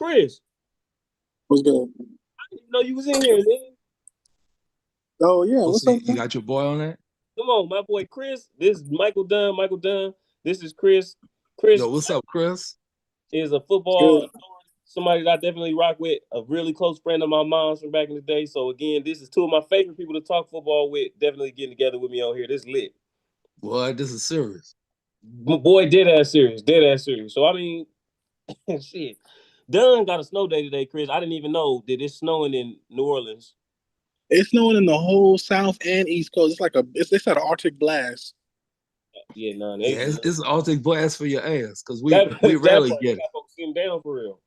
Chris, What's good? I didn't know you was in here, man. Oh yeah, Oh, what's so up, you man? got your boy on that? Come on, my boy Chris. This is Michael Dunn. Michael Dunn. This is Chris. Chris Yo, what's up, Chris? is a It's football good. authority, somebody that I definitely rock with, a really close friend of my mom's from back in the day. So again, this is two of my favorite people to talk football with. Definitely getting together with me on here. This lit. Boy, this is serious. Boy, dead ass serious. Dead ass serious. So I mean, shit. Dunn got a snow day today, Chris. I didn't even know that it's snowing in New Orleans. It's snowing in the whole South and East Coast. It's like it's like an Arctic blast. Yeah, no, Yeah, they it's an Arctic blast for your ass because we that we that rarely part they get it. got folks sitting down for real.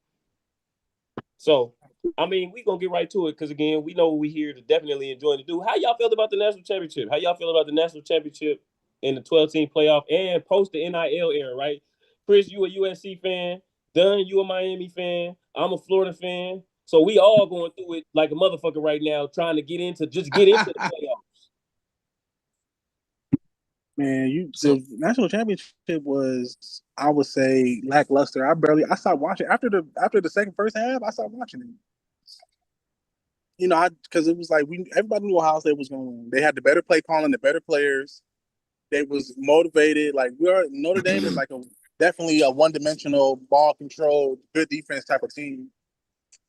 So, I mean, we gonna get right to it because again, we know what we here to definitely enjoy to do. How y'all felt about the national championship? How y'all feel about the national championship in the 12-team playoff and post the NIL era? Right, Chris, you a USC fan. Dunn, you a Miami fan. I'm a Florida fan. So we all going through it like a motherfucker right now, trying to get into the playoffs. Man, So the national championship was, I would say, lackluster. I stopped watching after the second first half. I stopped watching it. I because it was like we everybody knew Ohio State was going to win. They had the better play calling, the better players. They was motivated. Like we are Notre Dame is like definitely a one dimensional ball control, good defense type of team.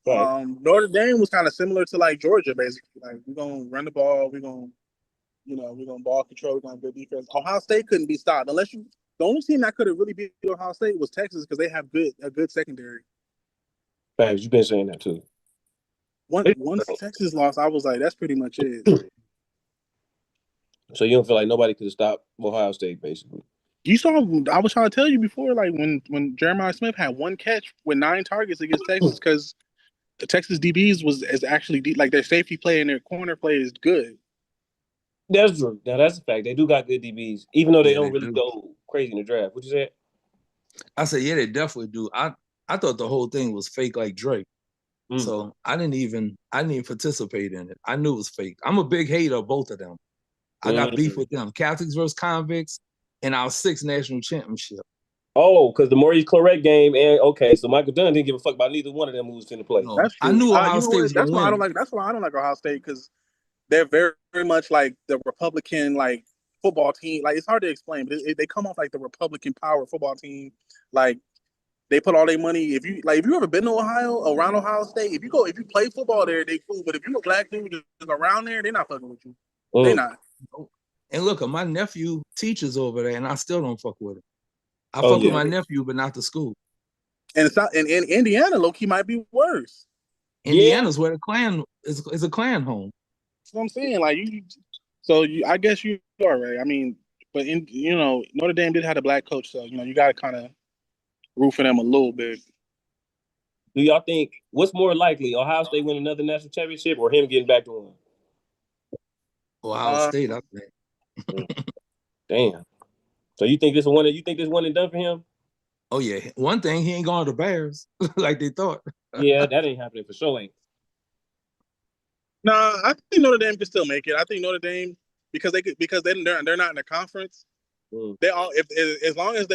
Right. Notre Dame was kind of similar to like Georgia, basically. Like we're gonna run the ball, we're gonna ball control, we're gonna good defense. Ohio State couldn't be stopped unless you. The only team that could have really beat Ohio State was Texas because they have a good secondary. Thanks. You've been saying that too. Once Texas lost, I was like, that's pretty much it. So you don't feel like nobody could have stopped Ohio State, basically. You saw, I was trying to tell you before, like when Jeremiah Smith had one catch with 9 targets against Texas because the Texas DBs is actually like their safety play and their corner play is good. That's true. Now that's a fact. They do got good DBs, even though they yeah, don't they really do. go crazy in the draft. What you said? I said, yeah, they definitely do. I thought the whole thing was fake like Drake. Mm. So I didn't even participate in it. I knew it was fake. I'm a big hater of both of them. I got beef Mm. with them. Catholics versus convicts in our sixth national championship. Oh, because the Maurice Claret game, and okay, so Michael Dunn didn't give a fuck about neither one of them who was in the play. No, That's I true. knew Ohio You know State what? was gonna win. That's why I don't like Ohio State because they're very, very much like the Republican like football team. Like it's hard to explain, but they come off like the Republican power football team. Like they put all their money. If you ever been to Ohio around Ohio State, if you play football there, they cool. But if you a black dude just around there, they're not fucking with you. They Mm. not. And look, my nephew teaches over there, and I still don't fuck with him. I Oh fuck with yeah, my nephew, but not the school. And it's not in Indiana. Low key might be worse. yeah. Indiana's where the Klan is a Klan home. That's what I'm saying. Like I guess you are right. I mean, but Notre Dame did have a black coach, so you got to kind of root for them a little bit. Do y'all think what's more likely, Ohio State win another national championship or him getting back to one? Ohio Uh, State, I think. Mm. Damn. So you think this one? You think this one and done for him? Oh yeah, one thing he ain't going to the Bears like they thought. Yeah, that ain't happening for sure. Ain't. nah, I think Notre Dame can still make it. I think Notre Dame because they're not in the conference. Mm. They all if as long as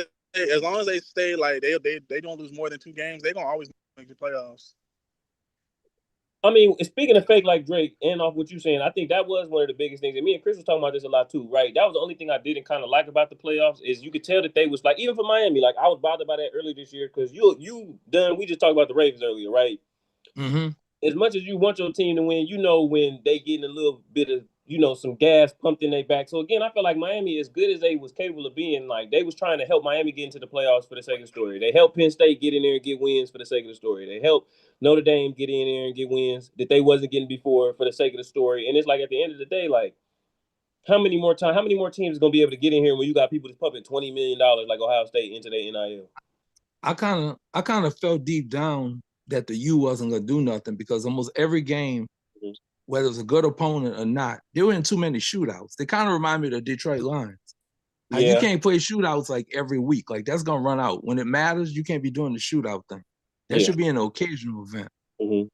they stay like they don't lose more than 2 games, they're gonna always make the playoffs. I mean, speaking of fake like Drake, and off what you saying, I think that was one of the biggest things. And me and Chris was talking about this a lot too, right? That was the only thing I didn't kind of like about the playoffs is you could tell that they was like, even for Miami, like I was bothered by that earlier this year because you done. We just talked about the Ravens earlier, right? Mm-hmm. As much as you want your team to win, you know when they getting a little bit of some gas pumped in their back. So again, I feel like Miami, as good as they was capable of being, like they was trying to help Miami get into the playoffs for the sake of the story. They helped Penn State get in there and get wins for the sake of the story. They helped Notre Dame get in there and get wins that they wasn't getting before for the sake of the story. And it's like at the end of the day, like how many more teams is gonna be able to get in here when you got people just pumping $20 million like Ohio State into their NIL? I kind of felt deep down that the U wasn't gonna do nothing because almost every game, Mhm. whether it was a good opponent or not, they were in too many shootouts. They kind of remind me of the Detroit Lions. Like you Yeah, can't play shootouts like every week. Like that's gonna run out. When it matters, you can't be doing the shootout thing. That yeah, should be an occasional event.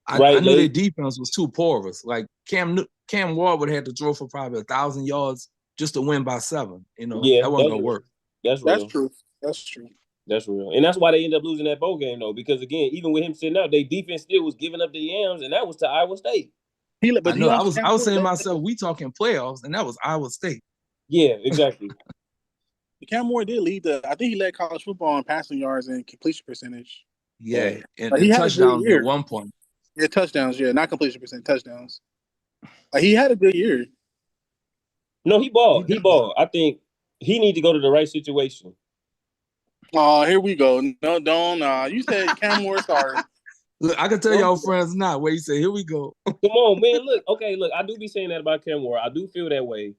I right. knew their defense was too porous. Like Cam Ward would have had to throw for probably 1,000 yards just to win by 7. Yeah, That wasn't that's gonna real. work. That's That's real. true. That's true. That's real. And that's why they ended up losing that bowl game, though, because, again, even with him sitting out, their defense still was giving up the yams, and that was to Iowa State. I But he know. on I was Cam saying to Ward. myself, we talking playoffs, and that was Iowa State. Yeah, exactly. Cam Ward did lead I think he led college football in passing yards and completion percentage. Yeah, Like, he and had a good touchdowns year. at one point. Yeah, touchdowns. Yeah, not completion percent, touchdowns. Like, he had a good year. No, he balled. He balled. I think he need to go to the right situation. Oh, here we go. No, don't. You said Cam Ward, sorry. Look, I can tell y'all friends now where you say, here we go. Come on, man. Look, okay, look, I do be saying that about Cam Ward. I do feel that way.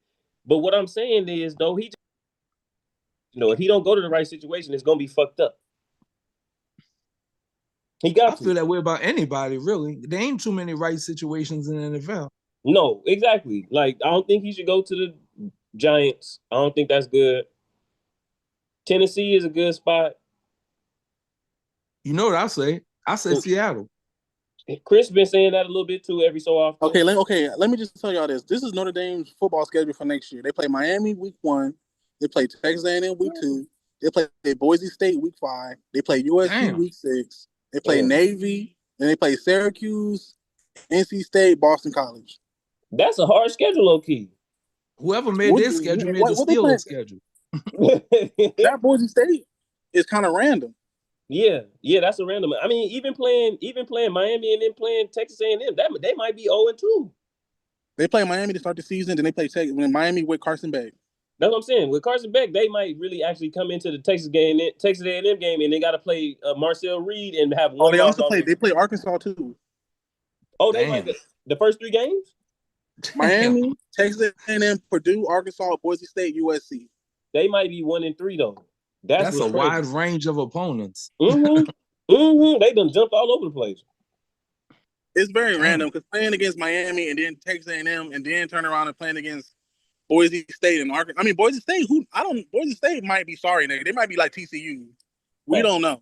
But what I'm saying is, though, he, if he don't go to the right situation, it's gonna be fucked up. He got I feel that way about anybody, really. There ain't too many right situations in the NFL. No, exactly. Like, I don't think he should go to the Giants. I don't think that's good. Tennessee is a good spot. You know what I say? I said Seattle. Chris been saying that a little bit too every so often. Okay, let me just tell y'all this. This is Notre Dame's football schedule for next year. They play Miami week 1. They play Texas A&M week 2. They play Boise State week 5. They play USC week 6. They play Navy. And they play Syracuse, NC State, Boston College. That's a hard schedule, low key. Whoever made this schedule made the Steelers schedule. That Boise State is kind of random. Yeah, that's a random. I mean, even playing Miami and then playing Texas A&M, they might be 0-2. They play Miami to start the season, then they play Miami with Carson Beck. That's what I'm saying. With Carson Beck, they might really actually come into the Texas A&M game, and they got to play Marcel Reed and have one. Oh, they also play Arkansas too. Oh, they might the first 3 games. Miami, Texas A&M, Purdue, Arkansas, Boise State, USC. They might be 1-3 though. That's a wide range of opponents. They done jumped all over the place. It's very random because playing against Miami and then Texas A&M and then turn around and playing against Boise State and Arkansas. I mean, Boise State. Boise State might be sorry, nigga. They might be like TCU. We don't know.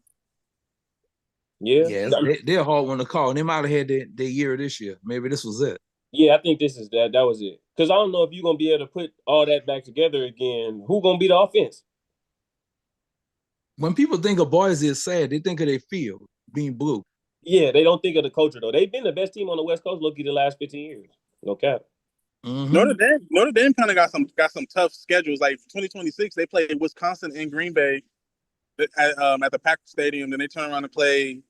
Yeah, they're a hard one to call. They might have had their year this year. Maybe this was it. Yeah, I think this is that. That was it. Because I don't know if you're gonna be able to put all that back together again. Who gonna be the offense? When people think of Boise is sad, they think of their field being blue. Yeah, they don't think of the culture though. They've been the best team on the West Coast, look, the last 15 years. No cap. Notre Dame kind of got some tough schedules. Like 2026, they play Wisconsin and Green Bay at the Packer Stadium. Then they turn around and play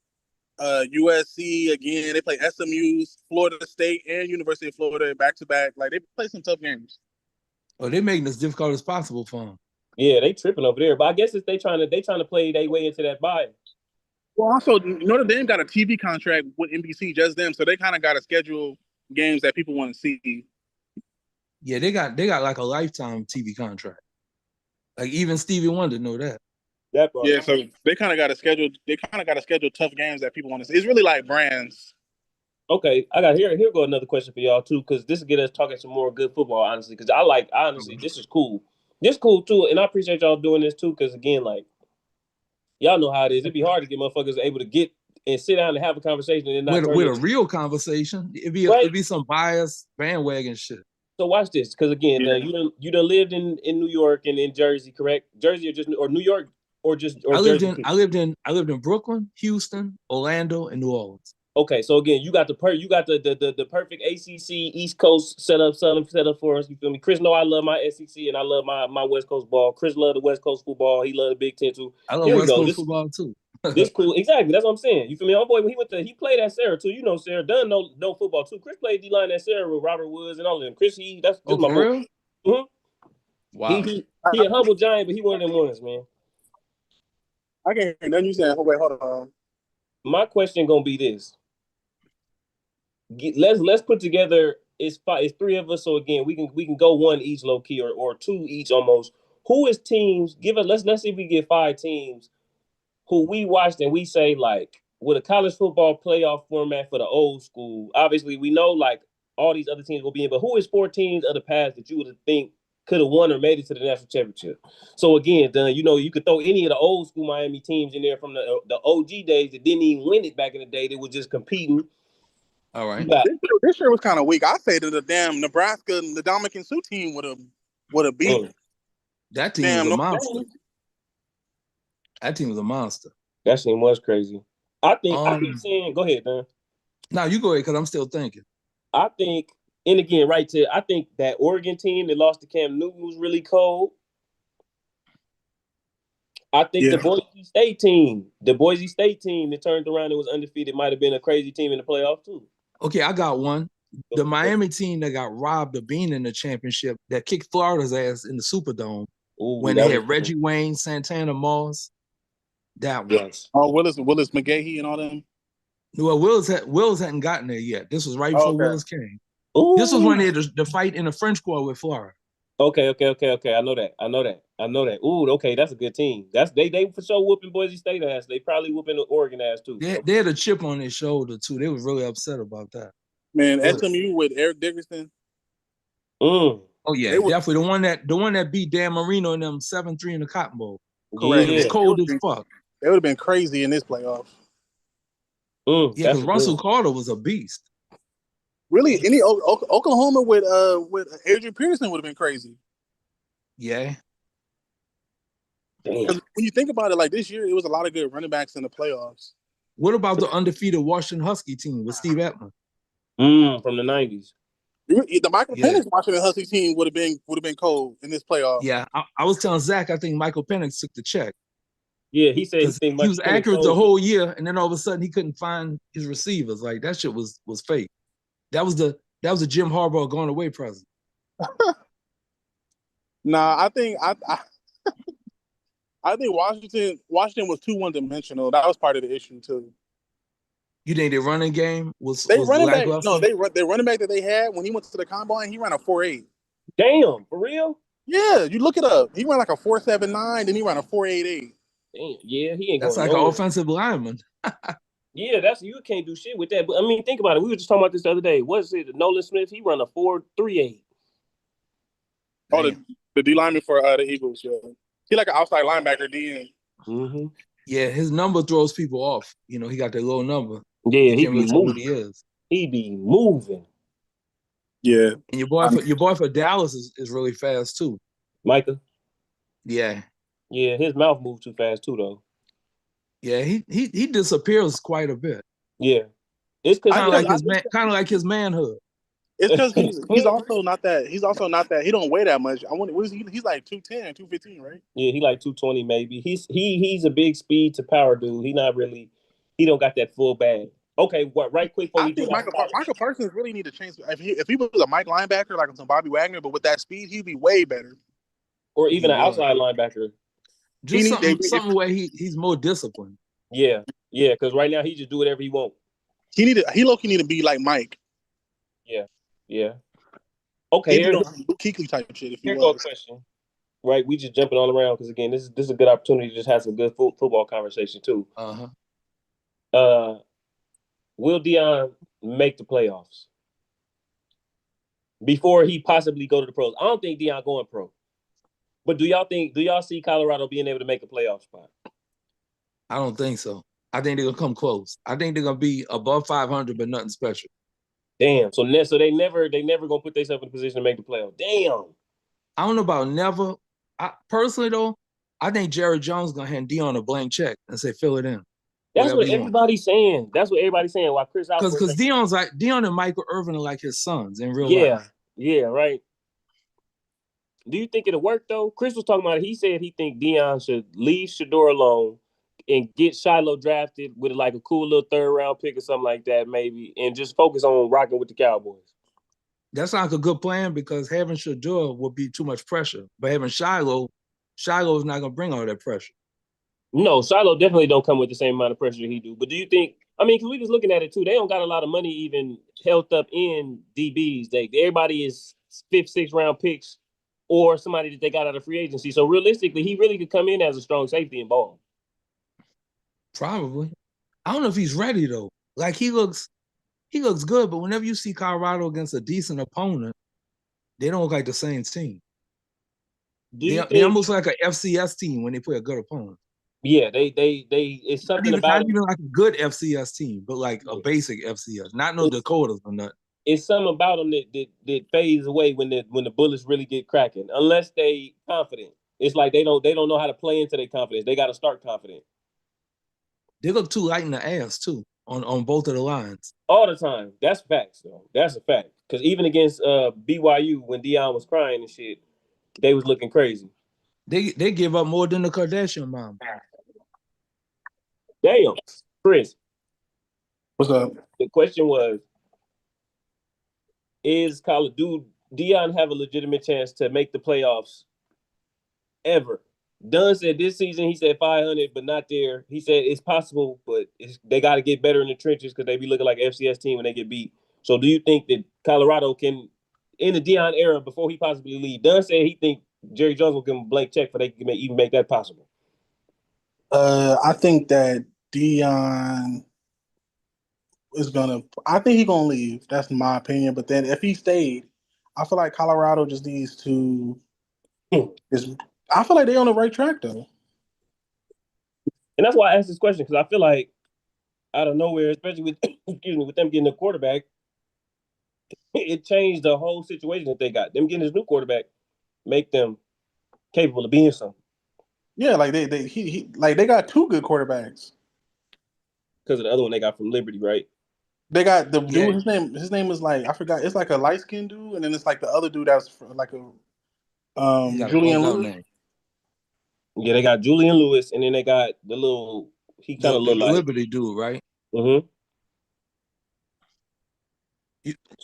USC again. They play SMU, Florida State, and University of Florida back to back. Like, they play some tough games. Oh, they're making it as difficult as possible for them. Yeah, they tripping over there. But I guess it's they trying to play their way into that bye. Well, also Notre Dame got a TV contract with NBC, just them, so they kind of got to schedule games that people want to see. Yeah, they got like a lifetime TV contract. Like, even Stevie Wonder know that. Yeah, so they kind of got to schedule. They kind of got to schedule tough games that people want to see. It's really like brands. Okay, I got here go another question for y'all too, because this will get us talking some more good football, honestly. Because honestly, this is cool. This cool too, and I appreciate y'all doing this too. Because again, like, y'all know how it is. It'd be hard to get motherfuckers able to get and sit down and have a conversation and not with a real conversation. It'd be some biased bandwagon shit. So watch this, because again, you done lived in New York and in Jersey, correct? Jersey or New York or I lived in Brooklyn, Houston, Orlando, and New Orleans. Okay, so again, you got the perfect ACC East Coast setup for us. You feel me? Chris know I love my SEC and I love my West Coast ball. Chris love the West Coast football. He love the Big Ten too. I love West Coast football too. This cool, exactly. That's what I'm saying. You feel me? Oh boy, when he played at Sarah too. You know, Sarah Dunn no football too. Chris played D-line at Sarah with Robert Woods and all of them. Chris, that's my boy. Mm-hmm. Wow. He a humble giant, but he one of them ones, man. I can't hear nothing you saying. Wait, hold on. My question gonna be this. Let's put together. It's 3 of us, so again we can go 1 each low key or 2 each almost. Who is teams? Let's see if we get 5 teams who we watched and we say, like, with a college football playoff format for the old school. Obviously, we know like all these other teams will be in, but who is 4 teams of the past that you would think could have won or made it to the national championship? So again, Dunn, you could throw any of the old school Miami teams in there from the OG days that didn't even win it back in the day. They were just competing. All right. This year was kind of weak. I say that the damn Nebraska, the Dominican Sioux team would have beat that team was a monster. That team was a monster. That team was crazy. I keep saying, go ahead, man. Now you go ahead because I'm still thinking. I think, and again, I think that Oregon team that lost to Cam Newton was really cold. I think the Boise State team that turned around and was undefeated might have been a crazy team in the playoff too. Okay, I got one. The Miami team that got robbed of being in the championship that kicked Florida's ass in the Superdome when they had Reggie Wayne, Santana Moss. That one. Oh, Willis McGahee and all them. Well, Willis hadn't gotten there yet. This was right before Willis came. Ooh. This was when they had the fight in the French Quarter with Florida. Okay. I know that. Ooh, okay, that's a good team. They for sure whooping Boise State ass. They probably whooping Oregon ass too. They had a chip on their shoulder too. They was really upset about that. Man, SMU with Eric Dickerson. Oh yeah, definitely the one that beat Dan Marino and them 7-3 in the Cotton Bowl. Correct. Yeah. It was cold as fuck. They would have been crazy in this playoff. Yeah, because Russell Carter was a beast. Really, any Oklahoma with Adrian Peterson would have been crazy. Yeah. When you think about it, like this year, it was a lot of good running backs in the playoffs. What about the undefeated Washington Husky team with Steve Atman? From the 90s. The Michael Penix Washington Husky team would have been cold in this playoff. Yeah, I was telling Zach, I think Michael Penix took the check. Yeah, he said he was accurate the whole year, and then all of a sudden he couldn't find his receivers. Like that shit was fake. That was a Jim Harbaugh going away present. Nah, I think Washington was too one-dimensional. That was part of the issue too. You think their running game was running back? No, their running back that they had when he went to the combine, he ran a 4.8. Damn, for real? Yeah, you look it up. He ran like a 4.79, then he ran a 4.88. Damn, yeah, he ain't. That's like an offensive lineman. Yeah, you can't do shit with that. But I mean, think about it. We were just talking about this the other day. What's it? Nolan Smith? He run a 4.38. Oh, the D lineman for the Eagles. Yeah, he like an outside linebacker DN. Mm-hmm. Yeah, his number throws people off. You know, he got that low number. Yeah, he be moving. He is. He be moving. Yeah, and your boy for Dallas is really fast too. Micah. Yeah. Yeah, his mouth moves too fast too, though. Yeah, he disappears quite a bit. Yeah, it's kind of like his manhood. It's because he's also not that. He don't weigh that much. I wonder, he's like 210, 215, right? Yeah, he like 220 maybe. He's a big speed to power dude. He don't got that full bag. Okay, right quick before I think Michael Parsons really need to change. If he was a Mike linebacker like some Bobby Wagner, but with that speed, he'd be way better. Or even an outside linebacker. Just something where he's more disciplined. Yeah, because right now he just do whatever he want. He low-key need to be like Mike. Yeah. Okay, here's Kuechly type of shit. If here's a question. Right, we just jumping all around because again, this is a good opportunity to just have some good football conversation too. Will Deion make the playoffs before he possibly go to the pros? I don't think Deion going pro. But do y'all see Colorado being able to make a playoff spot? I don't think so. I think they're gonna come close. I think they're gonna be above 500, but nothing special. Damn. So they never gonna put themselves in a position to make the playoff. Damn. I don't know about never. Personally though, I think Jerry Jones gonna hand Deion a blank check and say fill it in. That's what everybody's saying. Why Chris out? Because Deion and Michael Irvin are like his sons in real life. Yeah, right. Do you think it'll work though? Chris was talking about it. He said he think Deion should leave Shador alone and get Shiloh drafted with like a cool little 3rd round pick or something like that, maybe, and just focus on rocking with the Cowboys. That's not a good plan because having Shador would be too much pressure. But having Shiloh is not gonna bring all that pressure. No, Shiloh definitely don't come with the same amount of pressure he do. But do you think? I mean, because we was looking at it too. They don't got a lot of money even held up in DBs. Everybody is 5th, 6th round picks or somebody that they got out of free agency. So realistically, he really could come in as a strong safety and ball. Probably. I don't know if he's ready though. Like he looks good, but whenever you see Colorado against a decent opponent, they don't look like the same team. They almost like an FCS team when they play a good opponent. Yeah, they it's something not even like a good FCS team, but like a basic FCS, not no Dakotas or nothing. It's something about them that fades away when the bullets really get cracking, unless they confident. It's like they don't know how to play into their confidence. They got to start confident. They look too light in the ass too on both of the lines. All the time. That's facts, though. That's a fact. Because even against BYU, when Deion was crying and shit, they was looking crazy. They give up more than the Kardashian mom. Damn, Chris. What's up? The question was, do Deion have a legitimate chance to make the playoffs ever? Dunn said this season, he said 500, but not there. He said it's possible, but they got to get better in the trenches because they be looking like FCS team when they get beat. So do you think that Colorado can, in the Deion era, before he possibly leave, Dunn said he think Jerry Jones will give him a blank check for they can even make that possible? I think that Deion is gonna. I think he's gonna leave. That's my opinion. But then if he stayed, I feel like Colorado just needs to. I feel like they're on the right track though. And that's why I asked this question, because I feel like out of nowhere, especially with with them getting a quarterback, it changed the whole situation that they got. Them getting this new quarterback make them capable of being something. Yeah, like they got two good quarterbacks. Because of the other one they got from Liberty, right? They got the dude. His name is like I forgot. It's like a light skinned dude, and then it's like the other dude that's like a Julian Lewis. Yeah, they got Julian Lewis, and then they got the little. He kind of look like Liberty dude, right? Mm-hmm.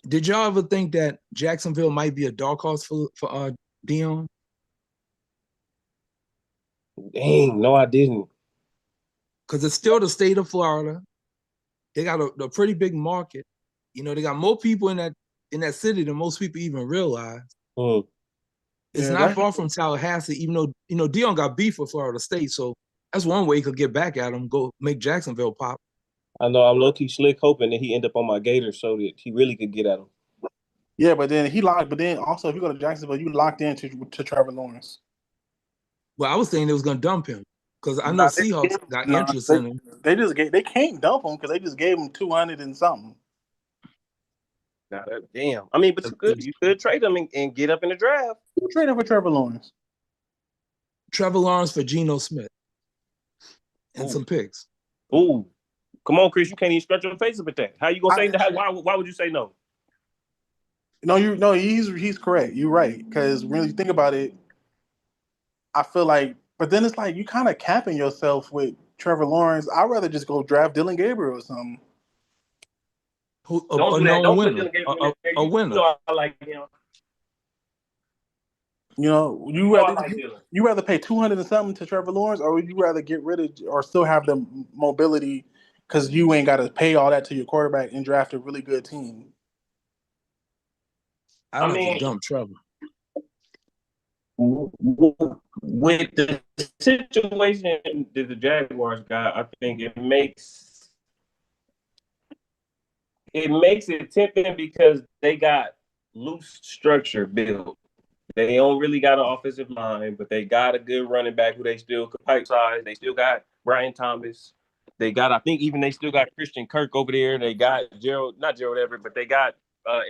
Did y'all ever think that Jacksonville might be a dark horse for Deion? Dang, no, I didn't. Because it's still the state of Florida. They got a pretty big market. You know, they got more people in that city than most people even realize. Mm. It's not far from Tallahassee, even though, you know, Deion got beef with Florida State. So that's one way he could get back at him, go make Jacksonville pop. I know, I'm low-key slick hoping that he end up on my Gators so that he really could get at him. Yeah, but then also if you go to Jacksonville, you locked in to Trevor Lawrence. Well, I was saying they was gonna dump him because I know Seahawks got interest in him. They can't dump him because they just gave him 200 and something. Damn. I mean, but you could trade him and get up in the draft. Trade him for Trevor Lawrence. Trevor Lawrence for Geno Smith and some picks. Ooh. Come on, Chris. You can't even scratch your face up at that. How you gonna say that? Why would you say no? No, he's correct. You're right. Because when you think about it, I feel like, but then it's like you kind of capping yourself with Trevor Lawrence. I'd rather just go draft Dylan Gabriel or something. A winner. A winner. I like him. You know, you rather pay 200 and something to Trevor Lawrence, or would you rather get rid of or still have the mobility because you ain't got to pay all that to your quarterback and draft a really good team? I mean, dump Trevor. With the situation that the Jaguars got, I think it makes it tempting because they got loose structure built. They don't really got an offensive line, but they got a good running back who they still could pipe size. They still got Brian Thomas. They got, I think even they still got Christian Kirk over there. They got not Gerald Everett, but they got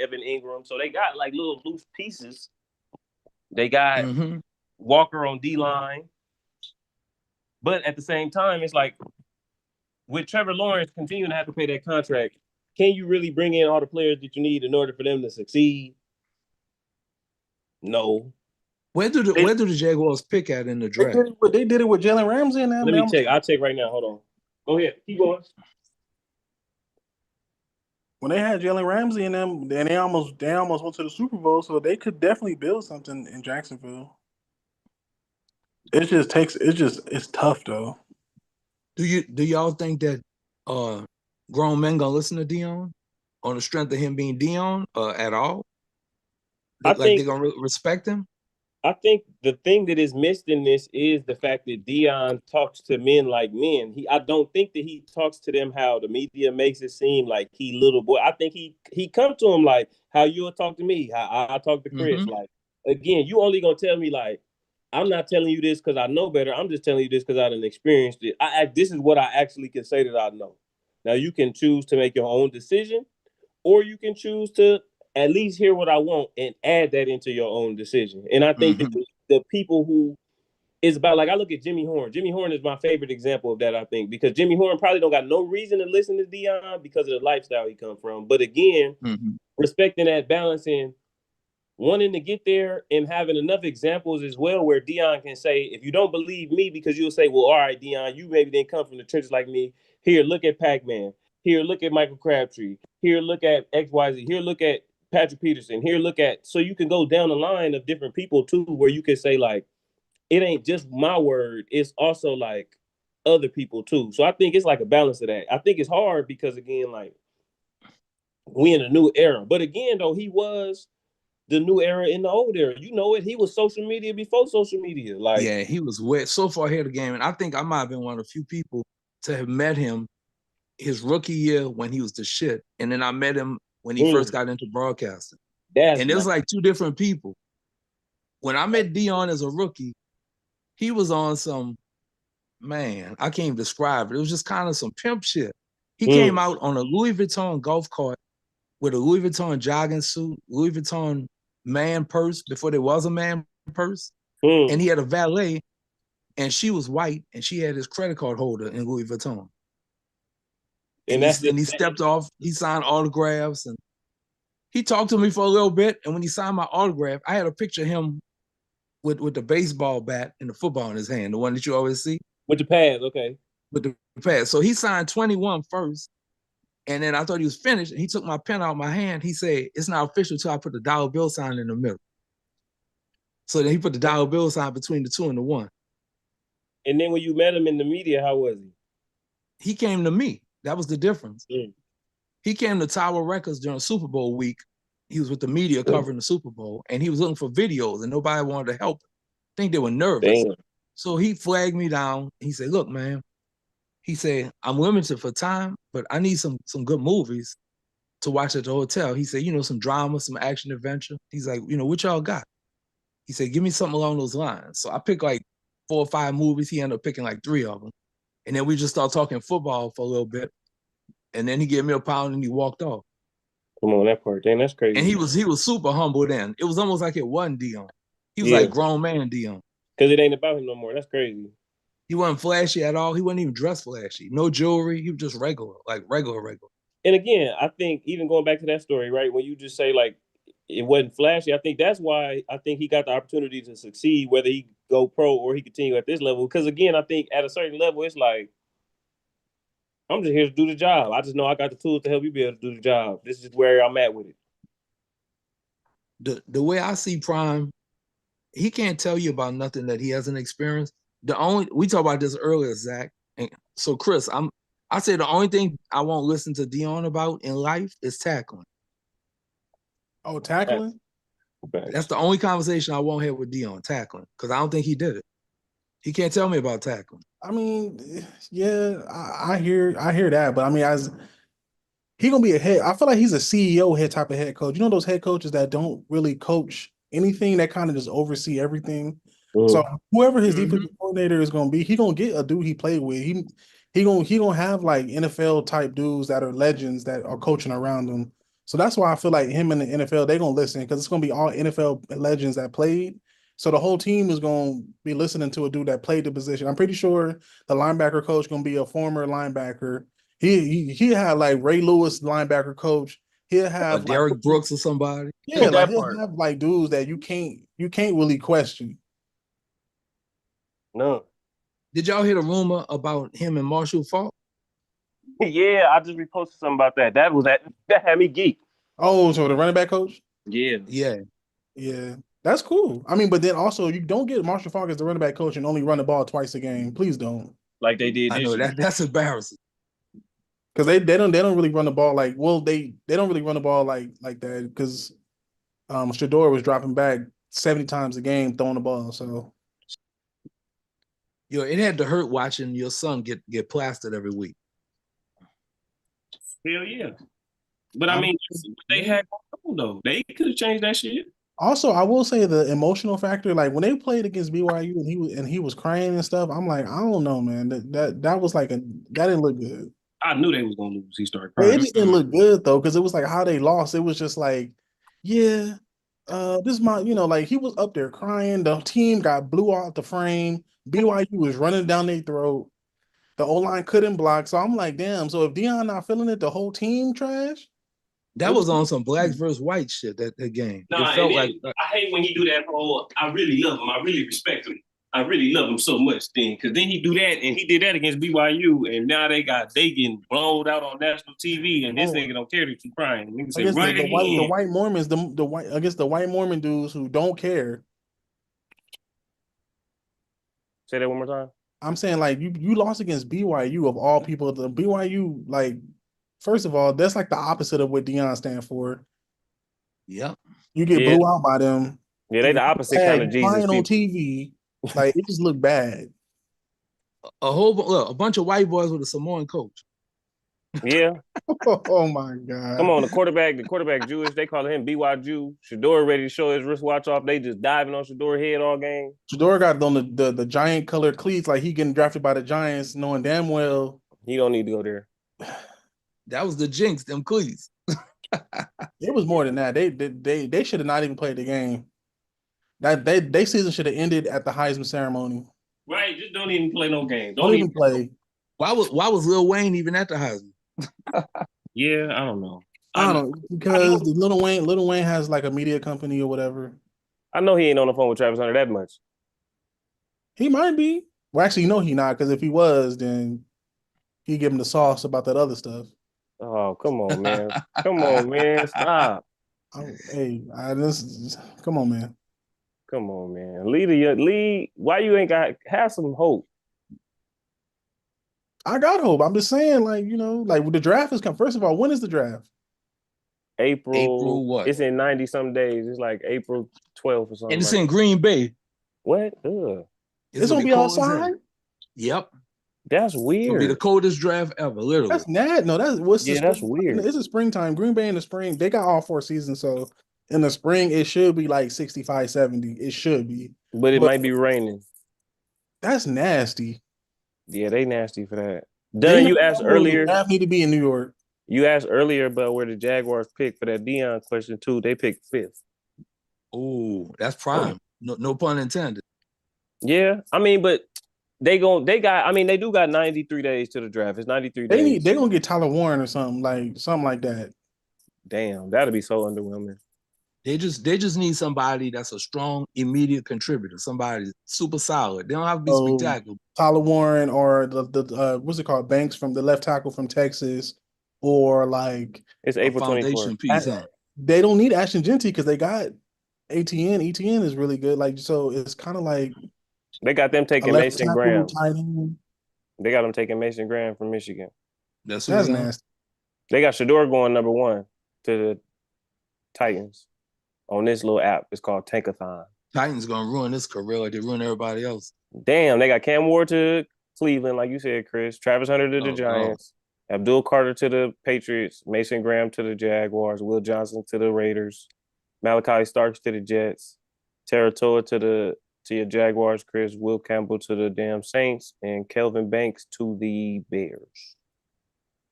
Evan Ingram. So they got like little loose pieces. They got Walker on D-line. But at the same time, it's like with Trevor Lawrence continuing to have to pay that contract, can you really bring in all the players that you need in order for them to succeed? No. Where do the Jaguars pick at in the draft? They did it with Jalen Ramsey and them. Let me check. I'll check right now. Hold on. Go ahead. Keep going. When they had Jalen Ramsey in them, then they almost went to the Super Bowl, so they could definitely build something in Jacksonville. It's tough though. Do y'all think that grown men gonna listen to Deion on the strength of him being Deion at all? I think they're gonna respect him. I think the thing that is missed in this is the fact that Deion talks to men like men. I don't think that he talks to them how the media makes it seem like he little boy. I think he come to him like how you'll talk to me, how I talk to Chris. Like, again, you only gonna tell me like, I'm not telling you this because I know better. I'm just telling you this because I done experienced it. This is what I actually can say that I know. Now you can choose to make your own decision, or you can choose to at least hear what I want and add that into your own decision. And I think that the people who it's about, like, I look at Jimmy Horn. Jimmy Horn is my favorite example of that, I think, because Jimmy Horn probably don't got no reason to listen to Deion because of the lifestyle he come from. But again, respecting that balance and wanting to get there and having enough examples as well where Deion can say, if you don't believe me, because you'll say, well, all right, Deion, you maybe didn't come from the trenches like me. Here, look at Pac-Man. Here, look at Michael Crabtree. Here, look at XYZ. Here, look at Patrick Peterson. Here, look at, so you can go down the line of different people too, where you can say, like, it ain't just my word, it's also like other people too. So I think it's like a balance of that. I think it's hard because, again, like, we in a new era. But again, though, he was the new era in the old era. You know it. He was social media before social media. Like, yeah, he was so far ahead of the game. And I think I might have been one of the few people to have met him his rookie year when he was the shit. And then I met him when he first got into broadcasting. And it was like two different people. When I met Deion as a rookie, he was on some, man, I can't even describe it. It was just kind of some pimp shit. He came out on a Louis Vuitton golf cart with a Louis Vuitton jogging suit, Louis Vuitton man purse before there was a man purse. And he had a valet, and she was white, and she had his credit card holder in Louis Vuitton. And he stepped off, he signed autographs, and he talked to me for a little bit. And when he signed my autograph, I had a picture of him with the baseball bat and the football in his hand, the one that you always see. With the pads, okay. With the pads. So he signed 21 first. And then I thought he was finished. And he took my pen out of my hand. He said, it's not official until I put the dollar bill sign in the middle. So then he put the dollar bill sign between the 2 and the 1. And then when you met him in the media, how was he? He came to me. That was the difference. He came to Tower Records during Super Bowl week. He was with the media covering the Super Bowl, and he was looking for videos, and nobody wanted to help him. I think they were nervous. So he flagged me down. He said, look, man, he said, I'm limited for time, but I need some good movies to watch at the hotel. He said, some drama, some action adventure. He's like, what y'all got? He said, give me something along those lines. So I picked like 4 or 5 movies. He ended up picking like 3 of them. And then we just started talking football for a little bit. And then he gave me a pound and he walked off. Come on, that part. Dang, that's crazy. And he was super humble then. It was almost like it wasn't Deion. He was like grown man Deion. Because it ain't about him no more. That's crazy. He wasn't flashy at all. He wasn't even dressed flashy. No jewelry. He was just regular, like regular. And again, I think even going back to that story, right, when you just say like it wasn't flashy, I think that's why I think he got the opportunity to succeed, whether he go pro or he continue at this level. Because again, I think at a certain level, it's like, I'm just here to do the job. I just know I got the tools to help you be able to do the job. This is where I'm at with it. The way I see Prime, he can't tell you about nothing that he hasn't experienced. We talked about this earlier, Zach. And so Chris, I say the only thing I won't listen to Deion about in life is tackling. Oh, tackling? That's the only conversation I won't have with Deion, tackling, because I don't think he did it. He can't tell me about tackling. I mean, yeah, I hear that, but I mean, he gonna be a head. I feel like he's a CEO head type of head coach. You know those head coaches that don't really coach anything, that kind of just oversee everything. So whoever his defensive coordinator is gonna be, he gonna get a dude he played with. He gonna have like NFL type dudes that are legends that are coaching around him. So that's why I feel like him in the NFL, they're gonna listen, because it's gonna be all NFL legends that played. So the whole team is going to be listening to a dude that played the position. I'm pretty sure the linebacker coach going to be a former linebacker. He had like Ray Lewis linebacker coach. He'll have Derek like, Brooks or somebody. Yeah, like he'll have like dudes that you can't really question. No. Did y'all hear the rumor about him and Marshall Faulk? Yeah, I just reposted something about that. That had me geek. Oh, so the running back coach? Yeah. That's cool. I mean, but then also you don't get Marshall Faulk as the running back coach and only run the ball twice a game. Please don't. Like they did. I know that's embarrassing. Because they don't really run the ball like, well, they don't really run the ball like that, because Shador was dropping back 70 times a game throwing the ball. So it had to hurt watching your son get plastered every week. Hell yeah. But I mean, they had going on though. They could have changed that shit. Also, I will say the emotional factor, like when they played against BYU and he was crying and stuff, I'm like, I don't know, man. That was like that didn't look good. I knew they was gonna lose. He started crying. It just didn't look good though, because it was like how they lost. It was just like, yeah, this is my, like he was up there crying. The team got blew out the frame. BYU was running down their throat. The O-line couldn't block. So I'm like, damn. So if Deion not feeling it, the whole team trash. That was on some blacks versus white shit. That game. Nah, it felt and like I hate when he do that whole. I really love him. I really respect him. I really love him so much. Then, because then he do that, and he did that against BYU, and now they getting blown out on national TV, and this nigga don't care that you crying. Nigga I say guess run the it white in. Mormons, the white I guess the white Mormon dudes who don't care. Say that one more time. I'm saying like you lost against BYU of all people. The BYU, like, first of all, that's like the opposite of what Deion stand for. yeah. You get Yeah. blew out by them. Yeah, they the opposite kind of Jesus crying on people. TV. Like it just looked bad. A bunch of white boys with a Samoan coach. Yeah. Oh my God. Come on, the quarterback Jewish. They call him BYU. Shador ready to show his wristwatch off. They just diving on Shador head all game. Shador got on the giant colored cleats, like he getting drafted by the Giants, knowing damn well He don't need to go there. That was the jinx, them cleats. it was more than that. They should have not even played the game. That they season should have ended at the Heisman ceremony. Right, just don't even play no game. Don't even play. Why was Lil Wayne even at the Heisman? Yeah, I don't know. I don't know, because the Little Wayne has like a media company or whatever. I know he ain't on the phone with Travis Hunter that much. He might be. Well, actually, no, he not. Because if he was, then he give him the sauce about that other stuff. Oh, come on, man. Come on, man. Stop. Come on, man. Come on, man. Lead. Why you ain't have some hope? I got hope. I'm just saying, like, like the draft is come. First of all, when is the draft? April what? It's in 90 some days. It's like April 12th or something. And it's in Green Bay. What? Ugh. It's gonna be outside. Yep. That's weird. It's gonna be the coldest draft ever, literally. That's not. No, that's weird. It's a springtime. Green Bay in the spring, they got all 4 seasons. So in the spring, it should be like 65, 70. It should be. But it might be raining. That's nasty. Yeah, they nasty for that. Dunn, you asked earlier. The draft need to be in New York. You asked earlier about where the Jaguars picked for that Deion question too. They picked 5th. Oh, that's prime. No pun intended. Yeah, I mean, but they do got 93 days to the draft. It's 93 days. They're gonna get Tyler Warren or something like that. Damn, that'd be so underwhelming. They just need somebody that's a strong, immediate contributor, somebody super solid. They don't have to be spectacular. Tyler Warren or the what's it called? Banks from the left tackle from Texas, or like it's April 24th. Piece, huh? They don't need Ashton Genty because they got ATN. ETN is really good. Like, so it's kind of like they got them taking Mason Graham. They got them taking Mason Graham from Michigan. That's nasty. They got Shador going number 1 to the Titans on this little app. It's called Tankathon. Titans gonna ruin this career like they ruin everybody else. Damn, they got Cam Ward to Cleveland, like you said, Chris. Travis Hunter to the Giants. Abdul Carter to the Patriots. Mason Graham to the Jaguars. Will Johnson to the Raiders. Malachi Starks to the Jets. Teratoa to your Jaguars, Chris. Will Campbell to the damn Saints. And Kelvin Banks to the Bears.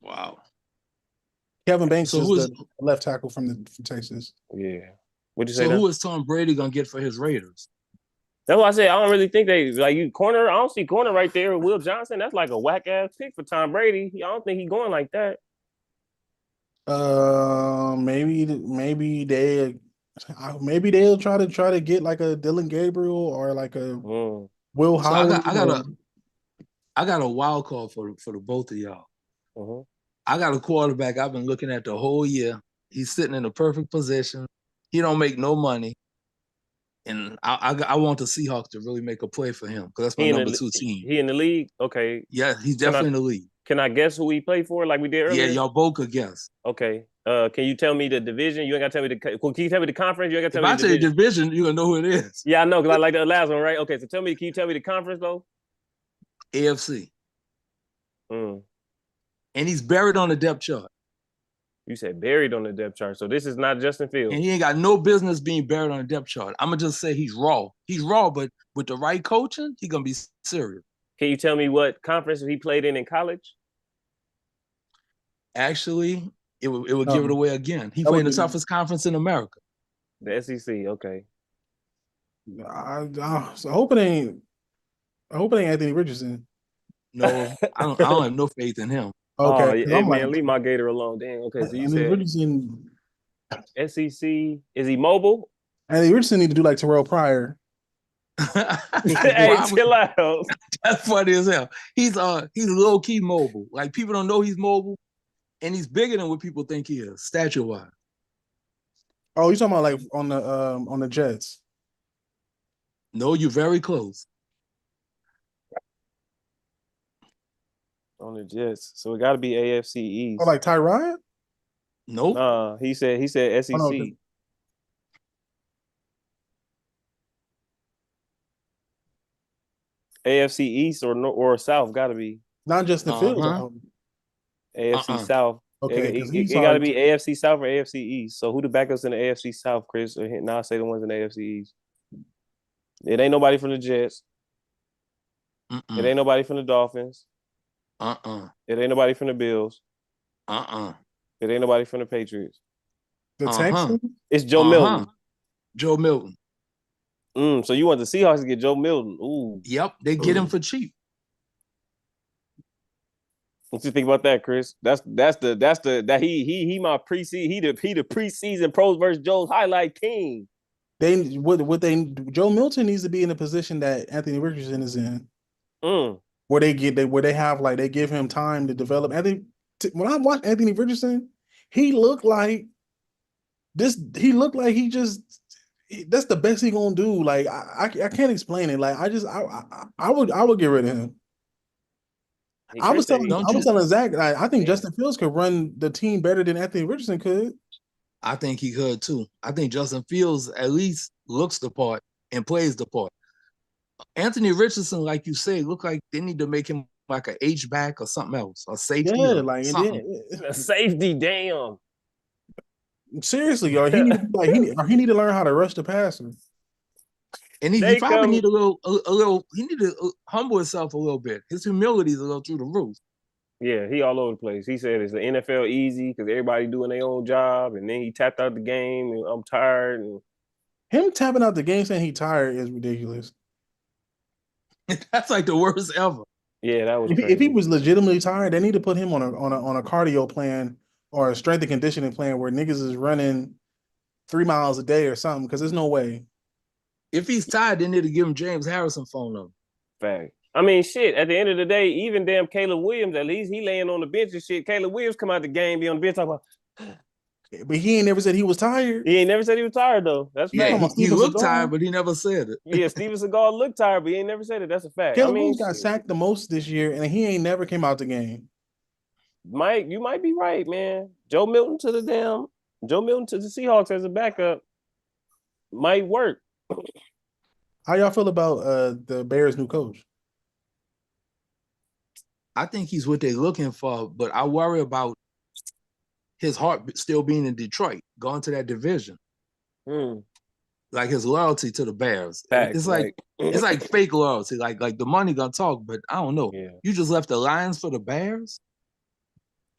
Wow. Kelvin Banks is the left tackle from Texas. Yeah. What'd you say? So who is Tom Brady gonna get for his Raiders? That's what I said. I don't really think they like you corner. I don't see corner right there. Will Johnson. That's like a whack ass pick for Tom Brady. I don't think he's going like that. Maybe they'll try to get like a Dylan Gabriel or like a Will Howard. I got a wild card for the both of y'all. Mm-hmm. I got a quarterback I've been looking at the whole year. He's sitting in a perfect position. He don't make no money. And I want the Seahawks to really make a play for him because that's my number 2 team. He in the league? Okay. Yeah, he's definitely in the league. Can I guess who he played for like we did earlier? Yeah, y'all both could guess. Okay. Can you tell me the division? You ain't got to tell me can you tell me the conference? You ain't got to tell me the division. If I tell you division, you're going to know who it is. Yeah, I know because I like the last one, right? Okay, so can you tell me the conference though? AFC. And he's buried on the depth chart. You said buried on the depth chart. So this is not Justin Fields. And he ain't got no business being buried on the depth chart. I'm going to just say he's raw. He's raw, but with the right coaching, he's going to be serious. Can you tell me what conference he played in college? Actually, it would give it away again. He played in the toughest conference in America. The SEC, okay. So I hope it ain't. I hope it ain't Anthony Richardson. No, I don't have no faith in him. Oh, Okay, yeah, I'm man, like leave my Gator alone. Damn. Okay, so you Anthony said Richardson. SEC. Is he mobile? Anthony Richardson need to do like Terrell Pryor. Hey, Why would, chill out. that's funny as hell. He's low key mobile. Like people don't know he's mobile, and he's bigger than what people think he is, stature wise. Oh, you talking about like on the Jets? No, you're very close. On the Jets, so it got to be AFC East. Oh, like Tyrod? Nope. Nah, he said SEC. Oh, no, AFC East or South got to be not Justin Fields. AFC South. Okay, because he's It got to be AFC South or AFC East. So who the backups in the AFC South, Chris? Now I say the ones in the AFC East. It ain't nobody from the Jets. It ain't nobody from the Dolphins. It ain't nobody from the Bills. It ain't nobody from the Patriots. The Texans? It's Joe Milton. Joe Milton. So you want the Seahawks to get Joe Milton? Ooh. Yep, they get him for cheap. What you think about that, Chris? He my preseason. He the preseason pros versus Joe's highlight king. Joe Milton needs to be in the position that Anthony Richardson is in. Where they have like they give him time to develop. When I watched Anthony Richardson, he looked like this. He looked like that's the best he gonna do. Like I can't explain it. Like I would get rid of him. I was telling Zach, I think Justin Fields could run the team better than Anthony Richardson could. I think he could too. I think Justin Fields at least looks the part and plays the part. Anthony Richardson, like you say, look like they need to make him like a H-back or something else, a safety. Yeah, like something. A safety, damn. Seriously, y'all, he need to learn how to rush the passer. And he probably need a little. He need to humble himself a little bit. His humility is a little through the roof. Yeah, he all over the place. He said it's the NFL easy because everybody doing their own job, and then he tapped out the game. And I'm tired. And him tapping out the game saying he tired is ridiculous. That's like the worst ever. Yeah, that was. If he was legitimately tired, they need to put him on a cardio plan or a strength and conditioning plan where niggas is running 3 miles a day or something. Because there's no way. If he's tired, they need to give him James Harrison phone number. Fact. I mean, shit. At the end of the day, even damn Caleb Williams, at least he laying on the bench and shit. Caleb Williams come out the game, be on the bench talking about. But he ain't never said he was tired. He ain't never said he was tired though. That's fact. He looked tired, but he never said it. Yeah, Steven Seagal looked tired, but he ain't never said it. That's a fact. Caleb Williams got sacked the most this year, and he ain't never came out the game. Mike, you might be right, man. Joe Milton to the Seahawks as a backup might work. How y'all feel about the Bears' new coach? I think he's what they're looking for, but I worry about his heart still being in Detroit, going to that division. Like his loyalty to the Bears. It's like fake loyalty. Like the money gonna talk, but I don't know. Yeah. You just left the Lions for the Bears?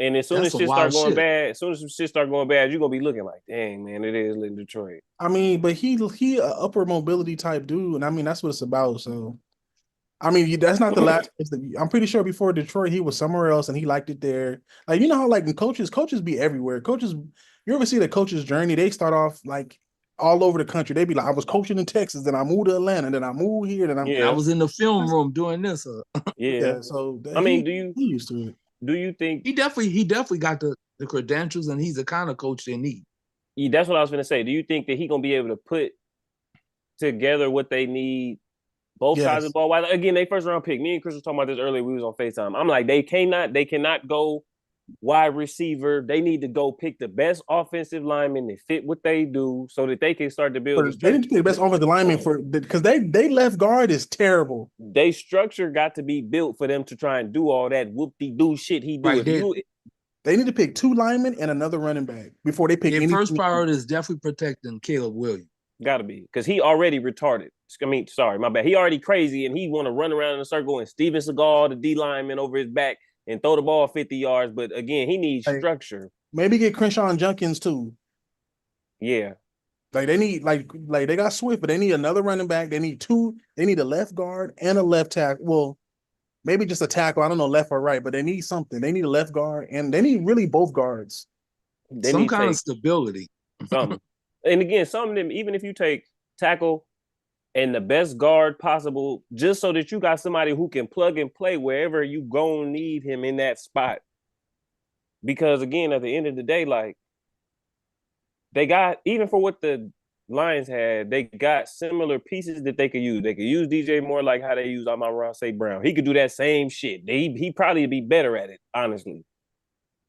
And as soon as shit start going bad, you're gonna be looking like, dang, man, it is in Detroit. I mean, but he a upper mobility type dude, and I mean that's what it's about. So, I mean, that's not the last. I'm pretty sure before Detroit, he was somewhere else, and he liked it there. Like how like coaches be everywhere. Coaches, you ever see the coach's journey? They start off like all over the country. They be like, I was coaching in Texas, then I moved to Atlanta, then I moved here, then I was in the film room doing this. Yeah. So I mean, he used to it. Do you think he definitely got the credentials, and he's the kind of coach they need? Yeah, that's what I was going to say. Do you think that he's going to be able to put together what they need, both sides of the ball? Why, again, they first round pick. Me and Chris was talking about this earlier. We was on FaceTime. I'm like, they cannot go wide receiver. They need to go pick the best offensive lineman that fit what they do so that they can start to build. They need to pick the best offensive lineman because they left guard is terrible. They structure got to be built for them to try and do all that whoop-de-doo shit he do. Right, they need to pick 2 linemen and another running back before they pick. Their first priority is definitely protecting Caleb Williams. Got to be, because he already retarded. I mean, sorry, my bad. He already crazy, and he want to run around in a circle and Steven Seagal, the D lineman, over his back and throw the ball 50 yards. But again, he needs structure. Maybe get Crenshaw Junkins too. Yeah. Like they need like they got Swift, but they need another running back. They need two. They need a left guard and a left tackle. Well, maybe just a tackle. I don't know left or right, but they need something. They need a left guard and they need really both guards. They Some need kind of stability. something. And again, some of them, even if you take tackle and the best guard possible, just so that you got somebody who can plug and play wherever you gonna need him in that spot. Because again, at the end of the day, like they got, even for what the Lions had, they got similar pieces that they could use. They could use DJ Moore like how they use Amon-Ra St. Brown. He could do that same shit. He probably be better at it, honestly.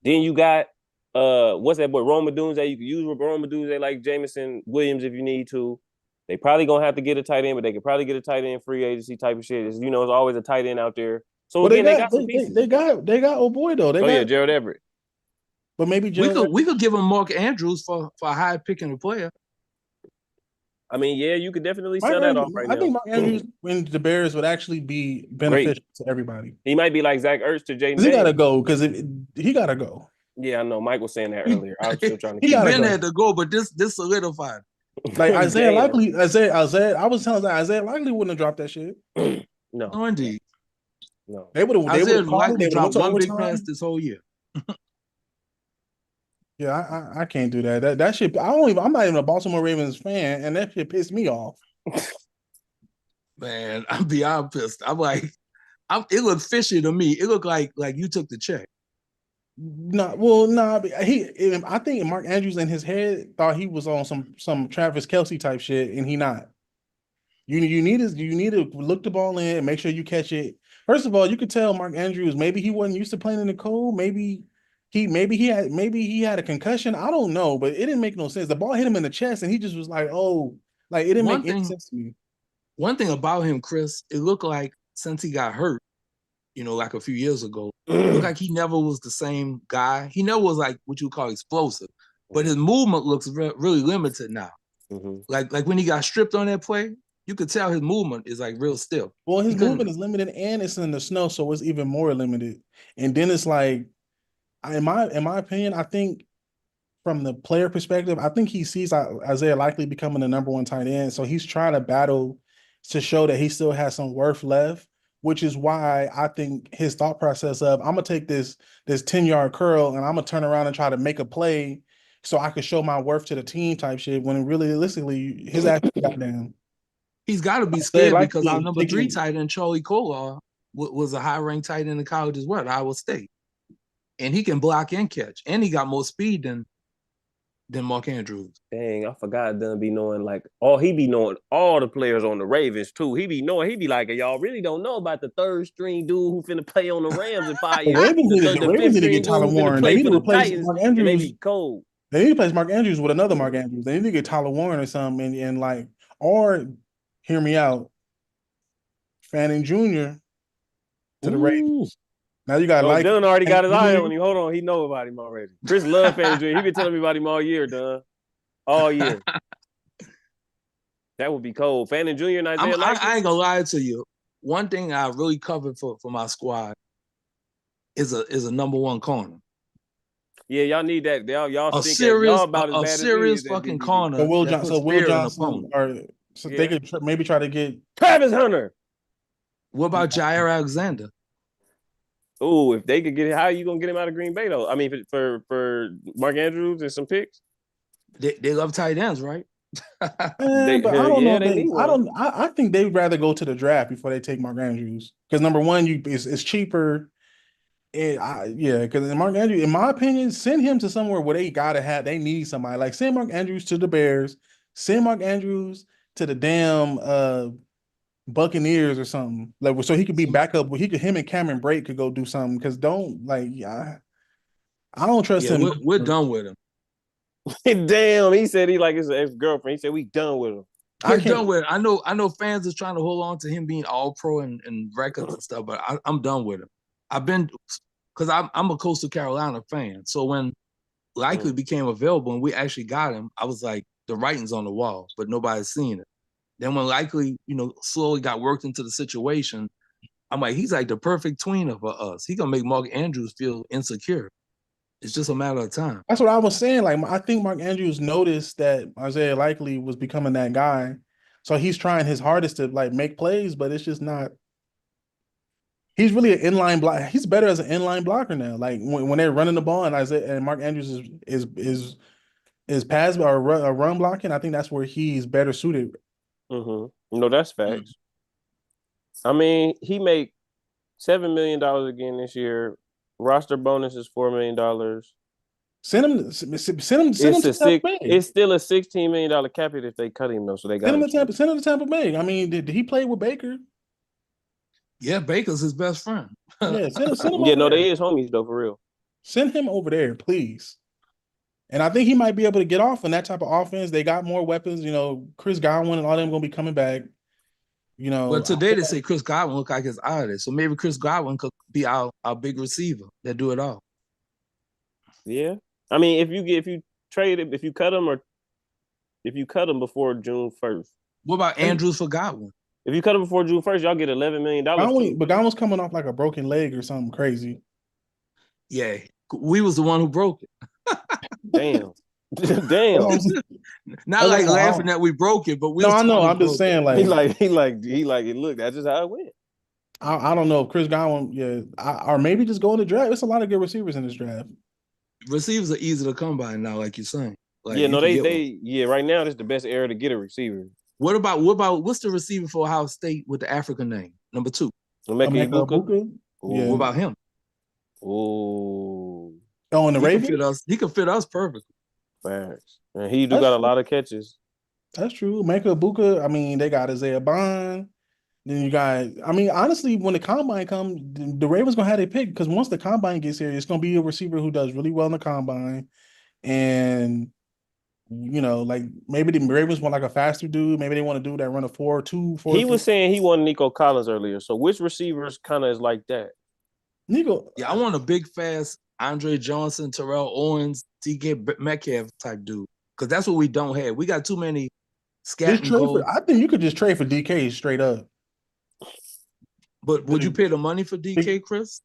Then you got what's that boy, Rome Odunze. You can use Rome Odunze like Jameson Williams if you need to. They probably gonna have to get a tight end, but they could probably get a tight end free agency type of shit. It's, you know, it's always a tight end out there. So Well, again, they got some pieces. they got oh boy though. They got Gerald Everett. But maybe Gerald we could give him Mark Andrews for a high picking a player. I mean, yeah, you could definitely sell that off right now. I think Mark Andrews in the Bears would actually be beneficial to everybody. He might be like Zach Ertz to Jaden. He gotta go because he gotta go. Yeah, I know. Mike was saying that earlier. I was still trying to. He had to go, but this solidified. Like Isaiah Likely, I was telling that Isaiah Likely wouldn't have dropped that shit. No, indeed. No, they would have. Isaiah Likely dropped one big pass this whole year. Yeah, I can't do that. That shit. I'm not even a Baltimore Ravens fan, and that shit pissed me off. Man, I'm beyond pissed. I'm like, it looked fishy to me. It looked like you took the check. I think Mark Andrews in his head thought he was on some Travis Kelce type shit, and he not. You need to look the ball in and make sure you catch it. First of all, you could tell Mark Andrews maybe he wasn't used to playing in the cold. Maybe he had a concussion. I don't know, but it didn't make no sense. The ball hit him in the chest, and he just was like, "Oh," like it didn't make any sense to me. One thing about him, Chris, it looked like since he got hurt, like a few years ago, it looked like he never was the same guy. He never was like what you call explosive, but his movement looks really limited now. Mm-hmm. Like when he got stripped on that play, you could tell his movement is like real stiff. Well, his movement is limited, and it's in the snow, so it's even more limited. And then it's like, in my opinion, I think from the player perspective, I think he sees Isaiah Likely becoming the number one tight end, so he's trying to battle to show that he still has some worth left, which is why I think his thought process of I'm gonna take this 10-yard curl and I'm gonna turn around and try to make a play so I could show my worth to the team type shit. When realistically, his ass got down. He's got to be scared because our number 3 tight end, Charlie Kolar, was a high-ranked tight end in college as well at Iowa State. And he can block and catch. And he got more speed than Mark Andrews. Dang, I forgot Dunn be knowing he be knowing all the players on the Ravens too. He be like, y'all really don't know about the third string dude who finna play on the Rams in 5 years. The Ravens need to get Tyler Warren. They need to replace Mark Andrews. They be cold. They need to replace Mark Andrews with another Mark Andrews. They need to get Tyler Warren or something or hear me out, Fanning Jr. to the Ravens. Now you got Dylan already got his eye on him. Hold on, he know about him already. Chris love Fanning Jr. He been telling me about him all year, Dunn. All year. That would be cold. Fanning Jr. and Isaiah Likely. I ain't gonna lie to you. One thing I really covered for my squad is a number 1 corner. Yeah, y'all need that. Y'all a think serious, y'all about a as bad serious as fucking corner. So Will Johnson, they could maybe try to get Travis Hunter. What about Jair Alexander? Oh, if they could get it, how are you gonna get him out of Green Bay though? I mean, for Mark Andrews and some picks. They love tight ends, right? But I don't know. I think they'd rather go to the draft before they take Mark Andrews because number one, it's cheaper. Because Mark Andrews, in my opinion, send him to somewhere where they need somebody. Like send Mark Andrews to the Bears, send Mark Andrews to the damn Buccaneers or something. Like so he could be backup. Him and Cameron Brate could go do something. Because I don't trust him. We're done with him. Damn, he said he like his ex-girlfriend. He said we done with him. We're done with it. I know fans are trying to hold on to him being all pro and records and stuff, but I'm done with him. Because I'm a Coastal Carolina fan. So when Likely became available and we actually got him, I was like, the writing's on the wall, but nobody's seeing it. Then when Likely, slowly got worked into the situation, I'm like, he's like the perfect tweener for us. He gonna make Mark Andrews feel insecure. It's just a matter of time. That's what I was saying. Like, I think Mark Andrews noticed that Isaiah Likely was becoming that guy, so he's trying his hardest to like make plays, but it's just not. He's really an inline block. He's better as an inline blocker now. Like when they're running the ball and Isaiah and Mark Andrews is pass or run blocking. I think that's where he's better suited. No, that's facts. I mean, he made $7 million again this year. Roster bonus is $4 million. Send him to Tampa Bay. It's still a $16 million cap hit if they cut him though. So they got send him to Tampa Bay. I mean, did he play with Baker? Yeah, Baker's his best friend. Yeah, send him. Yeah, no, they is homies though, for real. Send him over there, please. And I think he might be able to get off in that type of offense. They got more weapons. You know, Chris Godwin and all them going to be coming back. You know, well, today they say Chris Godwin look like he's out of it. So maybe Chris Godwin could be our big receiver that do it all. Yeah, I mean, if you trade it, if you cut him before June 1st. What about Andrews for Godwin? If you cut him before June 1st, y'all get $11 million. But Godwin's coming off like a broken leg or something crazy. Yeah, we was the one who broke it. Damn. Not like laughing that we broke it, but we. No, I know. I'm just saying, like he like. Look, that's just how it went. I don't know if Chris Godwin, or maybe just go in the draft. There's a lot of good receivers in this draft. Receivers are easy to come by now, like you're saying. Like, yeah, no, they right now it's the best era to get a receiver. What about what's the receiver for Ohio State with the African name? Number 2. Emeka Egbuka? Yeah. What about him? Oh, in the Ravens? He could fit us perfectly. Facts. And he got a lot of catches. That's true. Emeka Egbuka, I mean, they got Isaiah Bond. Then you got, I mean, honestly, when the combine comes, the Ravens going to have their pick because once the combine gets here, it's going to be a receiver who does really well in the combine. And, you know, like maybe the Ravens want like a faster dude. Maybe they want a dude that run a 4.2, 4. He was saying he wanted Nico Collins earlier. So which receivers kind of is like that? Nico. Yeah, I want a big, fast Andre Johnson, Terrell Owens, DK Metcalf type dude. Because that's what we don't have. We got too many scat and goals. I think you could just trade for DK straight up. But would you pay the money for DK, Chris?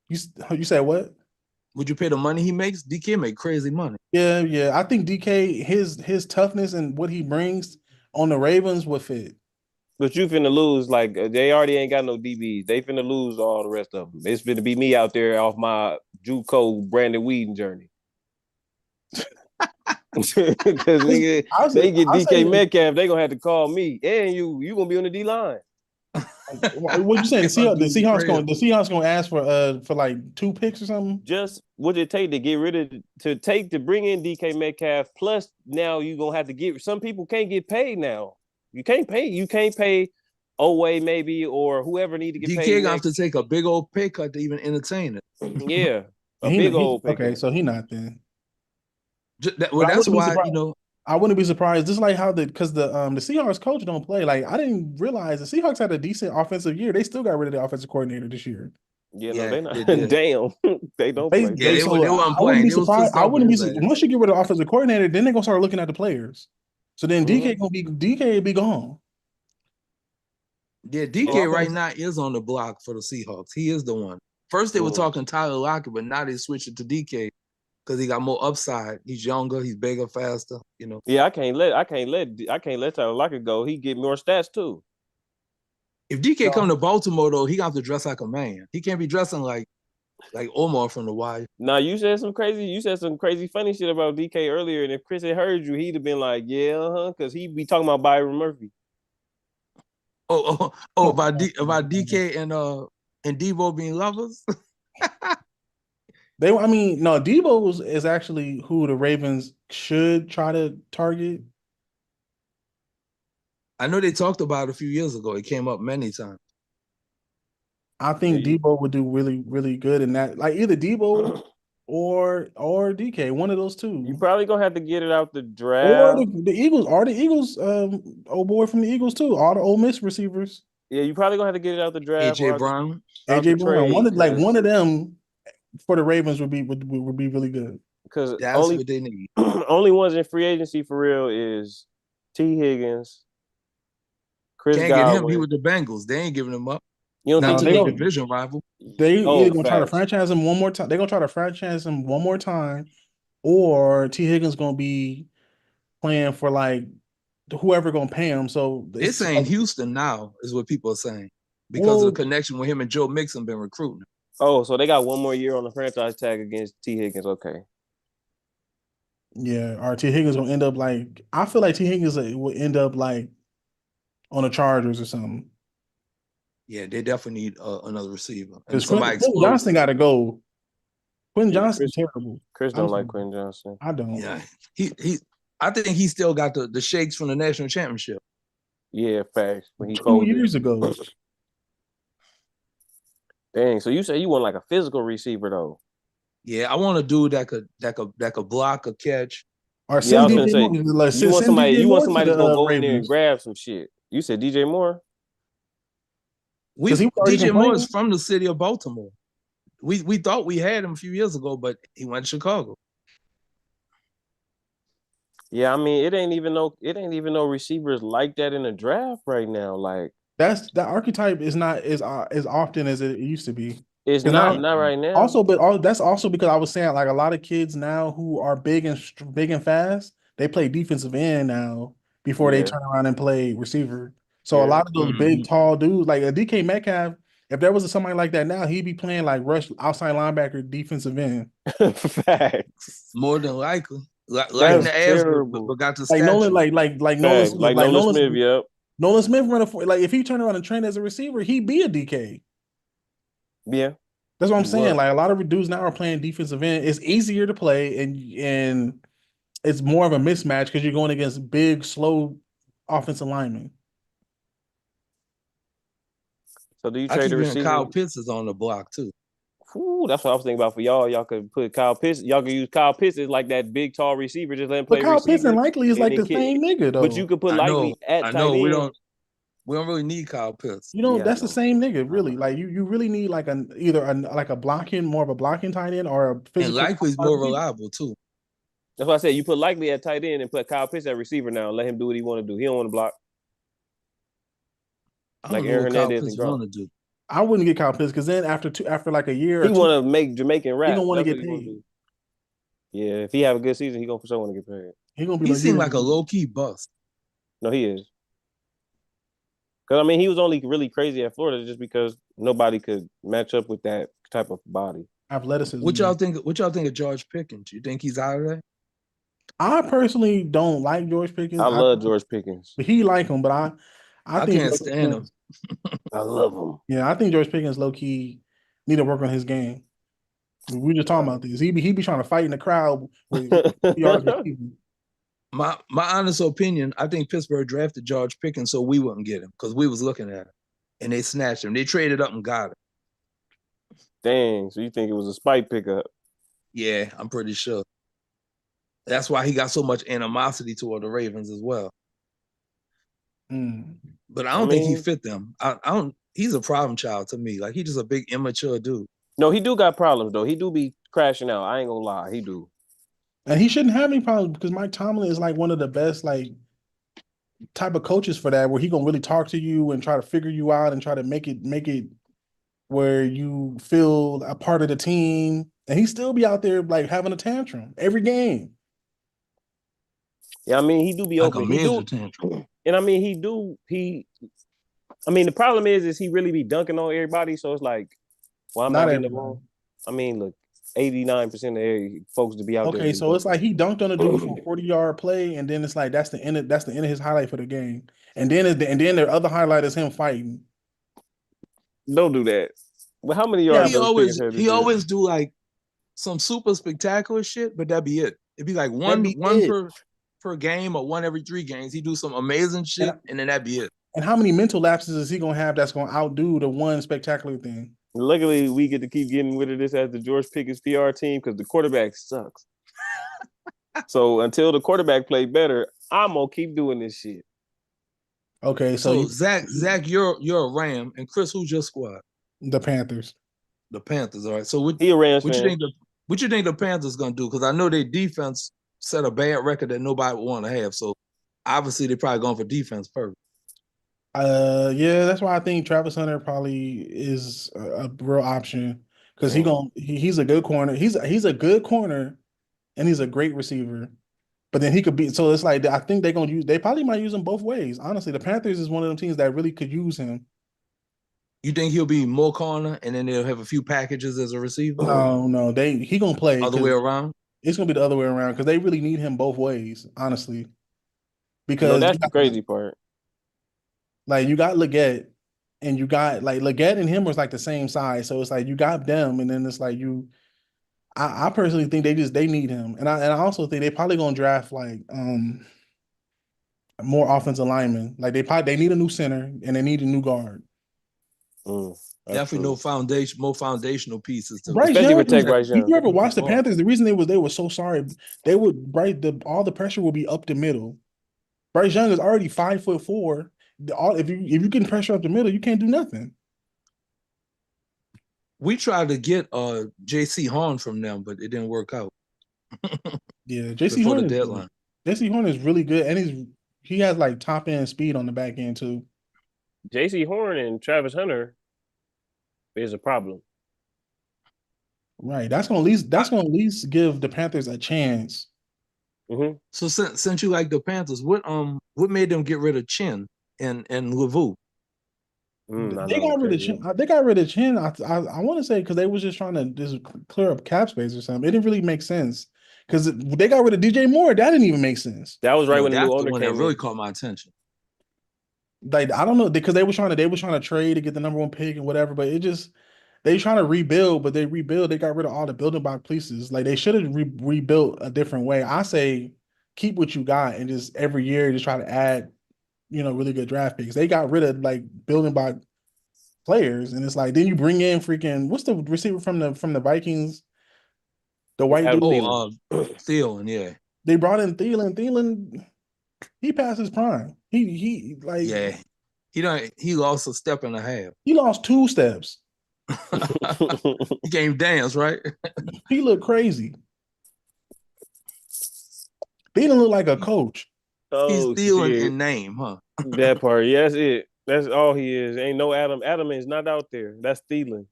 You said what? Would you pay the money he makes? DK make crazy money. Yeah. I think DK, his toughness and what he brings on the Ravens would fit. But you finna lose, like, they already ain't got no DBs. They finna lose all the rest of them. It's finna be me out there off my JUCO Brandon Whedon journey. Because they get DK Metcalf, they gonna have to call me. And you gonna be on the D-line. What you saying? The Seahawks gonna ask for like 2 picks or something? Just what it take to get rid of to bring in DK Metcalf. Plus, now you gonna have to get some people can't get paid now. You can't pay Oway maybe or whoever need to get paid. DK gonna have to take a big old pay cut to even entertain it. Yeah, big old pay cut. Okay, so he not then. That's why I wouldn't be surprised. Just like how because the Seahawks coach don't play. Like I didn't realize the Seahawks had a decent offensive year. They still got rid of the offensive coordinator this year. Yeah, no, they not. Damn, they don't play. Yeah, they weren't playing. I wouldn't be surprised. Once you get rid of the offensive coordinator, then they're gonna start looking at the players. So then DK be gone. Yeah, DK right now is on the block for the Seahawks. He is the one. First they were talking Tyler Lockett, but now they switched it to DK because he got more upside. He's younger, he's bigger, faster. You know. Yeah, I can't let Tyler Lockett go. He get more stats too. If DK come to Baltimore though, he got to dress like a man. He can't be dressing like Omar from The Wire. Now you said some crazy funny shit about DK earlier, and if Chris had heard you, he'd have been like, yeah, because he'd be talking about Byron Murphy. About DK and Debo being lovers. Debo is actually who the Ravens should try to target. I know they talked about it a few years ago. It came up many times. I think Debo would do really, really good in that. Like either Debo or DK, one of those two. You probably gonna have to get it out the draft. Or the Eagles, old boy from the Eagles too. All the Ole Miss receivers. Yeah, you probably gonna have to get it out the draft. AJ Brown. One of them for the Ravens would be really good. Because that's what they need. Only ones in free agency for real is T. Higgins, Chris Can't Godwin. get him. He with the Bengals. They ain't giving him up. You don't Not think to he their can? division rival. They either Oh, gonna try to facts. franchise him one more time. They're gonna try to franchise him one more time, or T. Higgins gonna be playing for like whoever gonna pay him. So They're it's saying Houston now is what people are saying because of the well, connection with him and Joe Mixon been recruiting. Oh, so they got one more year on the franchise tag against T. Higgins. Okay. yeah. Or T. Higgins gonna end up like I feel like T. Higgins will end up like on the Chargers or something. Yeah, they definitely need another receiver and Because somebody Quentin explosive. Johnson got to go. Quentin Yeah, Johnson terrible. Chris I'm don't like sorry. Quentin Johnson. I don't. Yeah, he. I think he still got the shakes from the national championship. Yeah, facts. When he 2 folded. years ago. Dang. So you say you want like a physical receiver though? Yeah, I want a dude that could block a catch. Or Yeah, I send was gonna DJ say Moore. Like, you want send somebody. DJ You want Moore to somebody that's the gonna go in there and Ravens grab some shit. You said DJ Moore. because he was already DJ Moore complaining. is from the city of Baltimore. We thought we had him a few years ago, but he went to Chicago. Yeah, I mean it ain't even no receivers like that in the draft right now. Like That archetype is not as often as it used to be. it's Because now not right now. also, but that's also because I was saying like a lot of kids now who are big and fast, they play defensive end now before they Yeah, turn around and play receiver. So a yeah. lot of those big tall dudes, like a DK Metcalf, if there was somebody like that now, he'd be playing like rush outside linebacker defensive end. Facts. More than likely, light in That's the ass, terrible. but got the Like Nolan, statue. like Nolan Facts. Smith, Like Nolan Smith. Yep. Nolan Smith running for like if he turned around and trained as a receiver, he'd be a DK. Yeah. That's what I'm He saying. was. Like a lot of dudes now are playing defensive end. It's easier to play and it's more of a mismatch because you're going against big, slow offensive linemen. So do you I trade keep the hearing receiver? Kyle Pitts is on the block too. Ooh, that's what I was thinking about for y'all. Y'all could put Kyle Pitts. Y'all could use Kyle Pitts as like that big, tall receiver. Just let him But play Kyle Pitts and receiver Likely is and like then the kick. same nigga But you though. could put Likely at I tight know. end. We don't really need Kyle Pitts. You know, Yeah, I that's the know. same nigga, I really. know. Like you really need like like a blocking, more of a blocking tight end or a And physical Likely's more reliable too. That's why I said you put Likely at tight end and put Kyle Pitts at receiver now and let him do what he want to do. He don't want to block I like don't know Aaron what Kyle Hernandez Pitts and is Gronk. going to do. I wouldn't get Kyle Pitts because then after like a year or He two, want to make Jamaican he rap. gonna want to That's get what he want to paid. do. Yeah, if he have a good season, he gonna for sure want to get paid. He gonna be He like, seemed yeah, like a low key bust. No, he is. Because I mean, he was only really crazy at Florida just because nobody could match up with that type of body. athleticism. What y'all think? What y'all think of George Pickens? You think he's out of there? I personally don't like George Pickens. I love George Pickens. But he like him, but I I think can't George stand him. Pickens, I love him. yeah, I think George Pickens low key need to work on his game. We were just talking about this. He be trying to fight in the crowd with yards receiving. My honest opinion, I think Pittsburgh drafted George Pickens so we wouldn't get him because we was looking at him, and they snatched him. They traded up and got him. Dang, so you think it was a spike pickup? Yeah, I'm pretty sure. That's why he got so much animosity toward the Ravens as well. Mm. But I don't think he fit them. I don't. He's a problem child to me. Like he's just a big immature dude. No, he do got problems though. He do be crashing out. I ain't gonna lie, he do. And he shouldn't have any problems because Mike Tomlin is like one of the best like type of coaches for that, where he gonna really talk to you and try to figure you out and try to make it where you feel a part of the team. And he still be out there like having a tantrum every game. Yeah, I mean he do be Like open. a He do, major tantrum. and I mean he do. I mean the problem is he really be dunking on everybody. So it's like, why am I Not getting everybody. along? I mean, look, 89% of folks to be out there. Okay, so it's like he dunked on a dude for a 40-yard play, and then it's like that's the end of his highlight for the game. And then their other highlight is him fighting. Don't do that. Well, how many Yeah, yards does Pickens have this He year? always do like some super spectacular shit, but that'd be it. It'd be like one it. per game or one every 3 games. He do some amazing shit, and then that'd be it. And how many mental lapses is he gonna have that's gonna outdo the one spectacular thing? Luckily, we get to keep getting rid of this as the George Pickens PR team because the quarterback sucks. So until the quarterback play better, I'm gonna keep doing this shit. Okay, so Zach, you're a Ram, and Chris, who's your squad? The Panthers. The Panthers. All right. So what He a Rams you fan. think what you think the Panthers gonna do? Because I know their defense set a bad record that nobody would want to have. So obviously they're probably going for defense first. Yeah, that's why I think Travis Hunter probably is a real option because he's a good corner. He's a good corner and he's a great receiver. But then he could be so it's like I think they're gonna use they probably might use him both ways. Honestly, the Panthers is one of them teams that really could use him. You think he'll be more corner and then they'll have a few packages as a receiver? No, he gonna play Other way around? It's gonna be the other way around because they really need him both ways, honestly. No, Because that's the crazy part. like you got Leggett and you got like Leggett and him was like the same size. So it's like you got them, and then it's like I personally think they need him. And I also think they probably gonna draft like more offensive linemen. Like they need a new center and they need a new guard. Definitely no foundation, more foundational pieces to Bryce especially Young, with Tech Bryce Young. if you ever watched the Panthers, the reason they were so sorry, they would all the pressure will be up the middle. Bryce Young is already 5'4". If you can pressure up the middle, you can't do nothing. We tried to get JC Horn from them, but it didn't work out. Yeah, JC Horn deadline. JC Horn is really good, and he has like top end speed on the back end too. JC Horn and Travis Hunter is a problem. Right. That's gonna at least give the Panthers a chance. Mm-hmm. So since you like the Panthers, what made them get rid of Chin and Lavu? They got rid of Chin. They got rid of Chin. I want to say because they was just trying to just clear up cap space or something. It didn't really make sense because they got rid of DJ Moore. That didn't even make sense. That was right when the new owner came that really caught my attention. Like I don't know because they was trying to trade to get the #1 pick and whatever, but they trying to rebuild, but they got rid of all the building block pieces. Like they should have rebuilt a different way. I say keep what you got and just every year just try to add, really good draft picks. They got rid of like building block players, and it's like then you bring in freaking what's the receiver from the Vikings, the white dude. Thielen, yeah. They brought in Thielen. Thielen, he passed his prime. He lost a step and a half. He lost 2 steps. He can't dance, right? He looked crazy. Thielen looked like a coach. He's Thielen in name, huh? That part, yeah, that's it. That's all he is. Ain't no Adam. Adam is not out there. That's Thielen.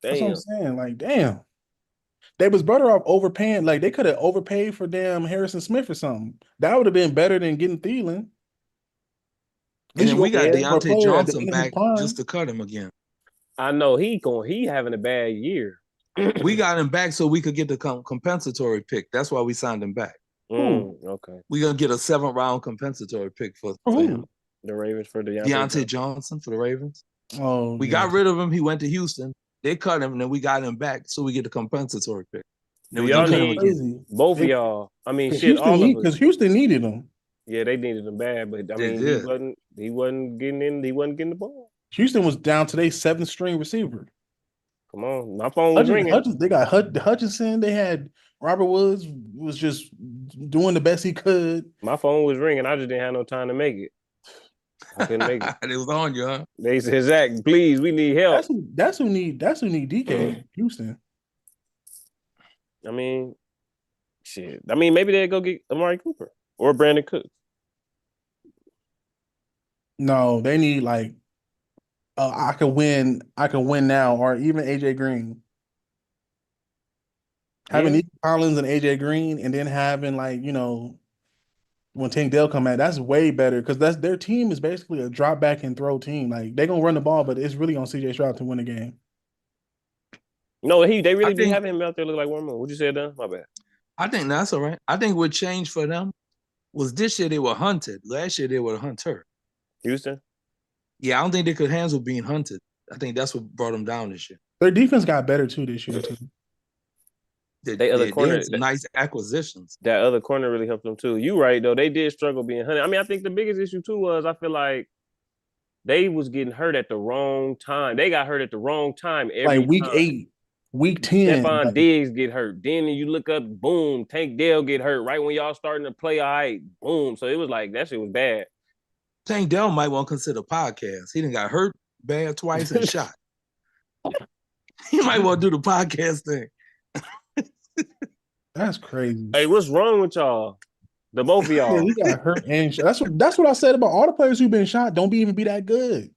That's what I'm saying. Like, damn. They was better off overpaying. Like, they could have overpaid for damn Harrison Smith or something. That would have been better than getting Thielen. And then we got Deontay Johnson back just to cut him again. I know he having a bad year. We got him back so we could get the compensatory pick. That's why we signed him back. Okay. We're gonna get a 7th round compensatory pick for him. The Ravens for Deontay Johnson for the Ravens. Oh, we got rid of him. He went to Houston. They cut him, and then we got him back so we get the compensatory pick. Then y'all need both of y'all. I mean, shit, all of us. Because Houston needed him. Yeah, they needed him bad, but I mean, he wasn't getting in. He wasn't getting the ball. Houston was down to their 7th string receiver. Come on, my phone was ringing. They got Hutchinson. They had Robert Woods was just doing the best he could. My phone was ringing. I just didn't have no time to make it. I couldn't make it. It was on you, huh? They said, Zach, please, we need help. That's who need DK. Houston. I mean, shit. I mean, maybe they'd go get Amari Cooper or Brandon Cooks. No, they need like I can win now, or even AJ Green. Having Nico Collins and AJ Green, and then having like when Tank Dell come out, that's way better because their team is basically a drop back and throw team. Like they're gonna run the ball, but it's really on CJ Stroud to win the game. No, they really be having him out there look like one more. What you said, Dan? My bad. I think that's all right. I think what changed for them was this year they were hunted. Last year they were hunter. Houston? Yeah, I don't think they could handle being hunted. I think that's what brought them down this year. Their defense got better too this year too. They had some nice acquisitions. That other corner really helped them too. You right though. They did struggle being hunted. I mean, I think the biggest issue too was I feel like they was getting hurt at the wrong time. They got hurt at the wrong time every like week time. 8, week 10. Stephon Diggs get hurt. Then you look up, boom, Tank Dell get hurt right when y'all starting to play. All right, boom. So it was like that shit was bad. Tank Dell might want to consider podcast. He done got hurt bad twice and shot. He might want to do the podcast thing. That's crazy. Hey, what's wrong with y'all? The both of Yeah, y'all. he got hurt and that's what I said about all the players who've been shot. Don't even be that good,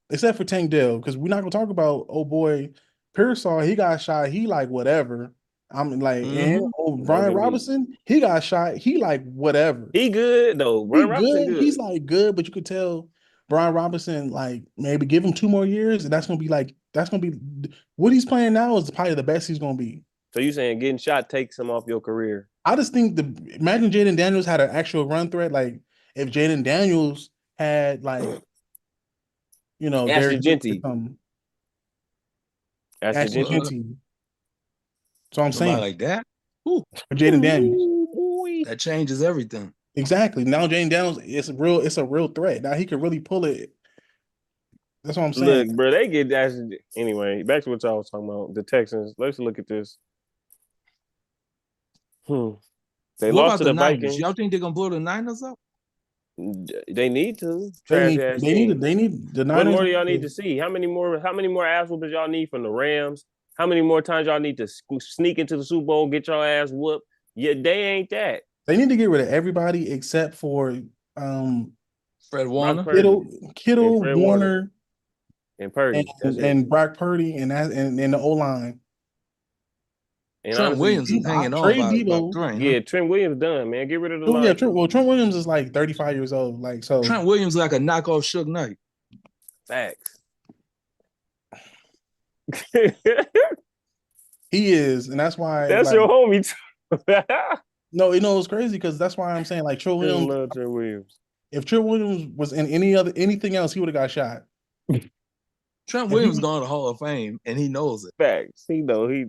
except for Tank Dell, because we're not gonna talk about boy Pearsall. He got shot. He like whatever. I'm like, and Don't Brian get me. Robinson, he got shot. He like whatever. He good though. He Brian Robinson good. He's good. like good, but you could tell Brian Robinson like maybe give him 2 more years, and that's gonna be what he's playing now is probably the best he's gonna be. So you saying getting shot takes him off your career? I just think imagine Jaden Daniels had an actual run threat. Like if Jaden Daniels had like Ashton Derek Jeter or Genty. something, Ashton Ashton Genty. Genty. So I'm Somebody saying like that. Ooh, Jaden Daniels. Boy. that changes everything. Exactly. Now Jaden Daniels it's a real threat. Now he can really pull it. That's what I'm saying. Look, bro, they get Ashton. Anyway, back to what y'all was talking about. The Texans. Let's look at this. They What lost about to the the Niners? Vikings. Y'all think they're gonna blow the Niners up? They need to. Trash ass team. They need the What Niners. more do y'all need to see? How many more ass whoopers y'all need from the Rams? How many more times y'all need to sneak into the Super Bowl, get your ass whooped? Yeah, they ain't that. They need to get rid of everybody except for Fred Brock Warner. Purdy and Kittle, Fred Warner Warner, and Purdy. That's it. and Brock Purdy and the O line. And Trent honestly, Williams is hanging on Trade by about Debo. three. yeah, Trent Williams done, man. Get rid of the Oh yeah, line. Trent Williams is like 35 years old. Like so, Trent Williams like a knockoff Suge Knight. Facts. he is, and that's why That's like your homie too. no, it's crazy because that's why I'm saying like Trent I Williams. love Trent Williams. If Trent Williams was in anything else, he would have got shot. Trent If he Williams was, going to Hall of Fame, and he knows it. Facts. He know he.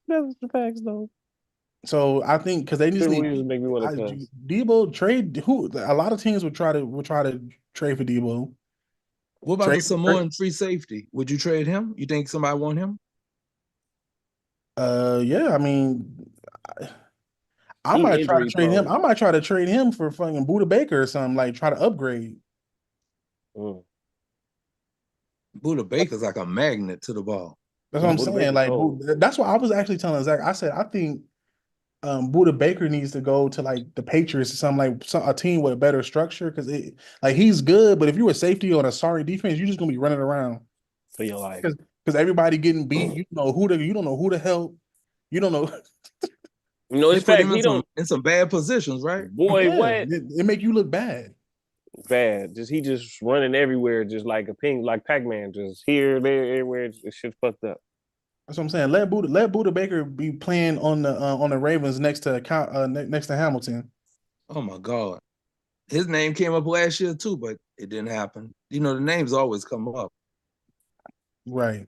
That's the facts though. so I think because they just Trent need Williams make me want to cuss. Debo trade who a lot of teams would try to trade for Debo. What about Trade the Samoan free safety? Would you trade him? You think somebody want him? Yeah, I mean, I He might try to injury trade him. prone. I might try to trade him for fucking Buda Baker or something. Like try to upgrade. Buda Baker's like a magnet to the ball. That's what I'm Buda saying. Baker's Like cold. that's what I was actually telling Zach. I said I think Buda Baker needs to go to like the Patriots or something like a team with a better structure because like he's good, but if you're a safety on a sorry defense, you're just gonna be running around For your life. because everybody getting beat. You don't know who to help. You don't know. You know, They it's put facts. him He don't. in some bad positions, right? Boy, Yeah, what? it make you look bad. Bad. He just running everywhere, just like a ping, like Pac-Man, just here, there, everywhere. It's shit fucked up. That's what I'm saying. Let Buda Baker be playing on the Ravens next to Hamilton. Oh my God. His name came up last year too, but it didn't happen. You know, the names always come up. Right.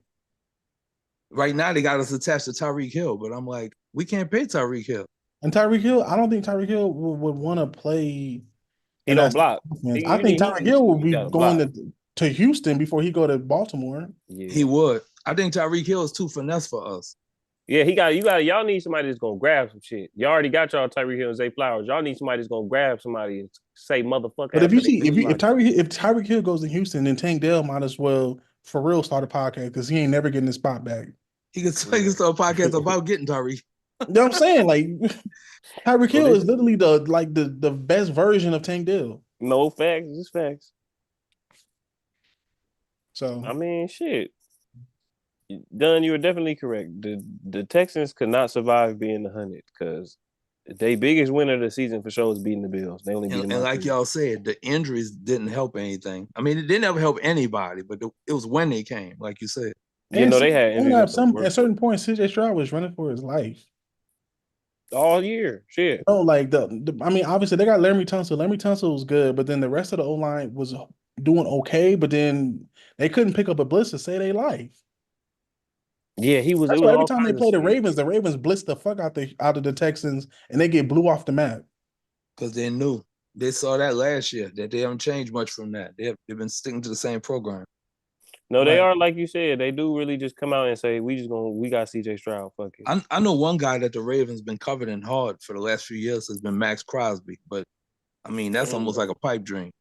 Right now, they got us attached to Tyreek Hill, but I'm like, we can't pay Tyreek Hill. And Tyreek Hill, I don't think Tyreek Hill would want to play. He don't block. I think Tyreek Hill will be gotta going block. to Houston before he go to Baltimore. Yeah. He would. I think Tyreek Hill is too finesse for us. Yeah, y'all need somebody that's gonna grab some shit. Y'all already got y'all Tyreek Hill and Zay Flowers. Y'all need somebody that's gonna grab somebody and say motherfucker. But if after you they see do if like it. Tyreek Hill goes to Houston, then Tank Dell might as well for real start a podcast because he ain't never getting his spot back. He can start a podcast about getting Tyreek. You know what I'm saying? Like Tyreek Hill this- is literally the best version of Tank Dell. No facts, just facts. So I mean, shit. Dunn, you were definitely correct. The Texans could not survive being the 100 because their biggest winner of the season for sure is beating the Bills. They only beat them. And like y'all said, the injuries didn't help anything. I mean, it didn't ever help anybody, but it was when they came, like you said. You know, they had injuries at certain points, CJ Stroud was running for his life all year. Shit. No, like I mean, obviously they got Laremy Tunsil. Laremy Tunsil was good, but then the rest of the O line was doing okay. But then they couldn't pick up a blitz to save their life. Yeah, he was. That's It was why every all time they kinds play of shit. the Ravens blitz the fuck out of the Texans, and they get blew off the map. Because they knew. They saw that last year, that they haven't changed much from that. They've been sticking to the same program. No, they are, like you said, they do really just come out and say, we got CJ Stroud. Fuck it. I know one guy that the Ravens been covering hard for the last few years has been Max Crosby, but I mean, that's almost like a pipe dream.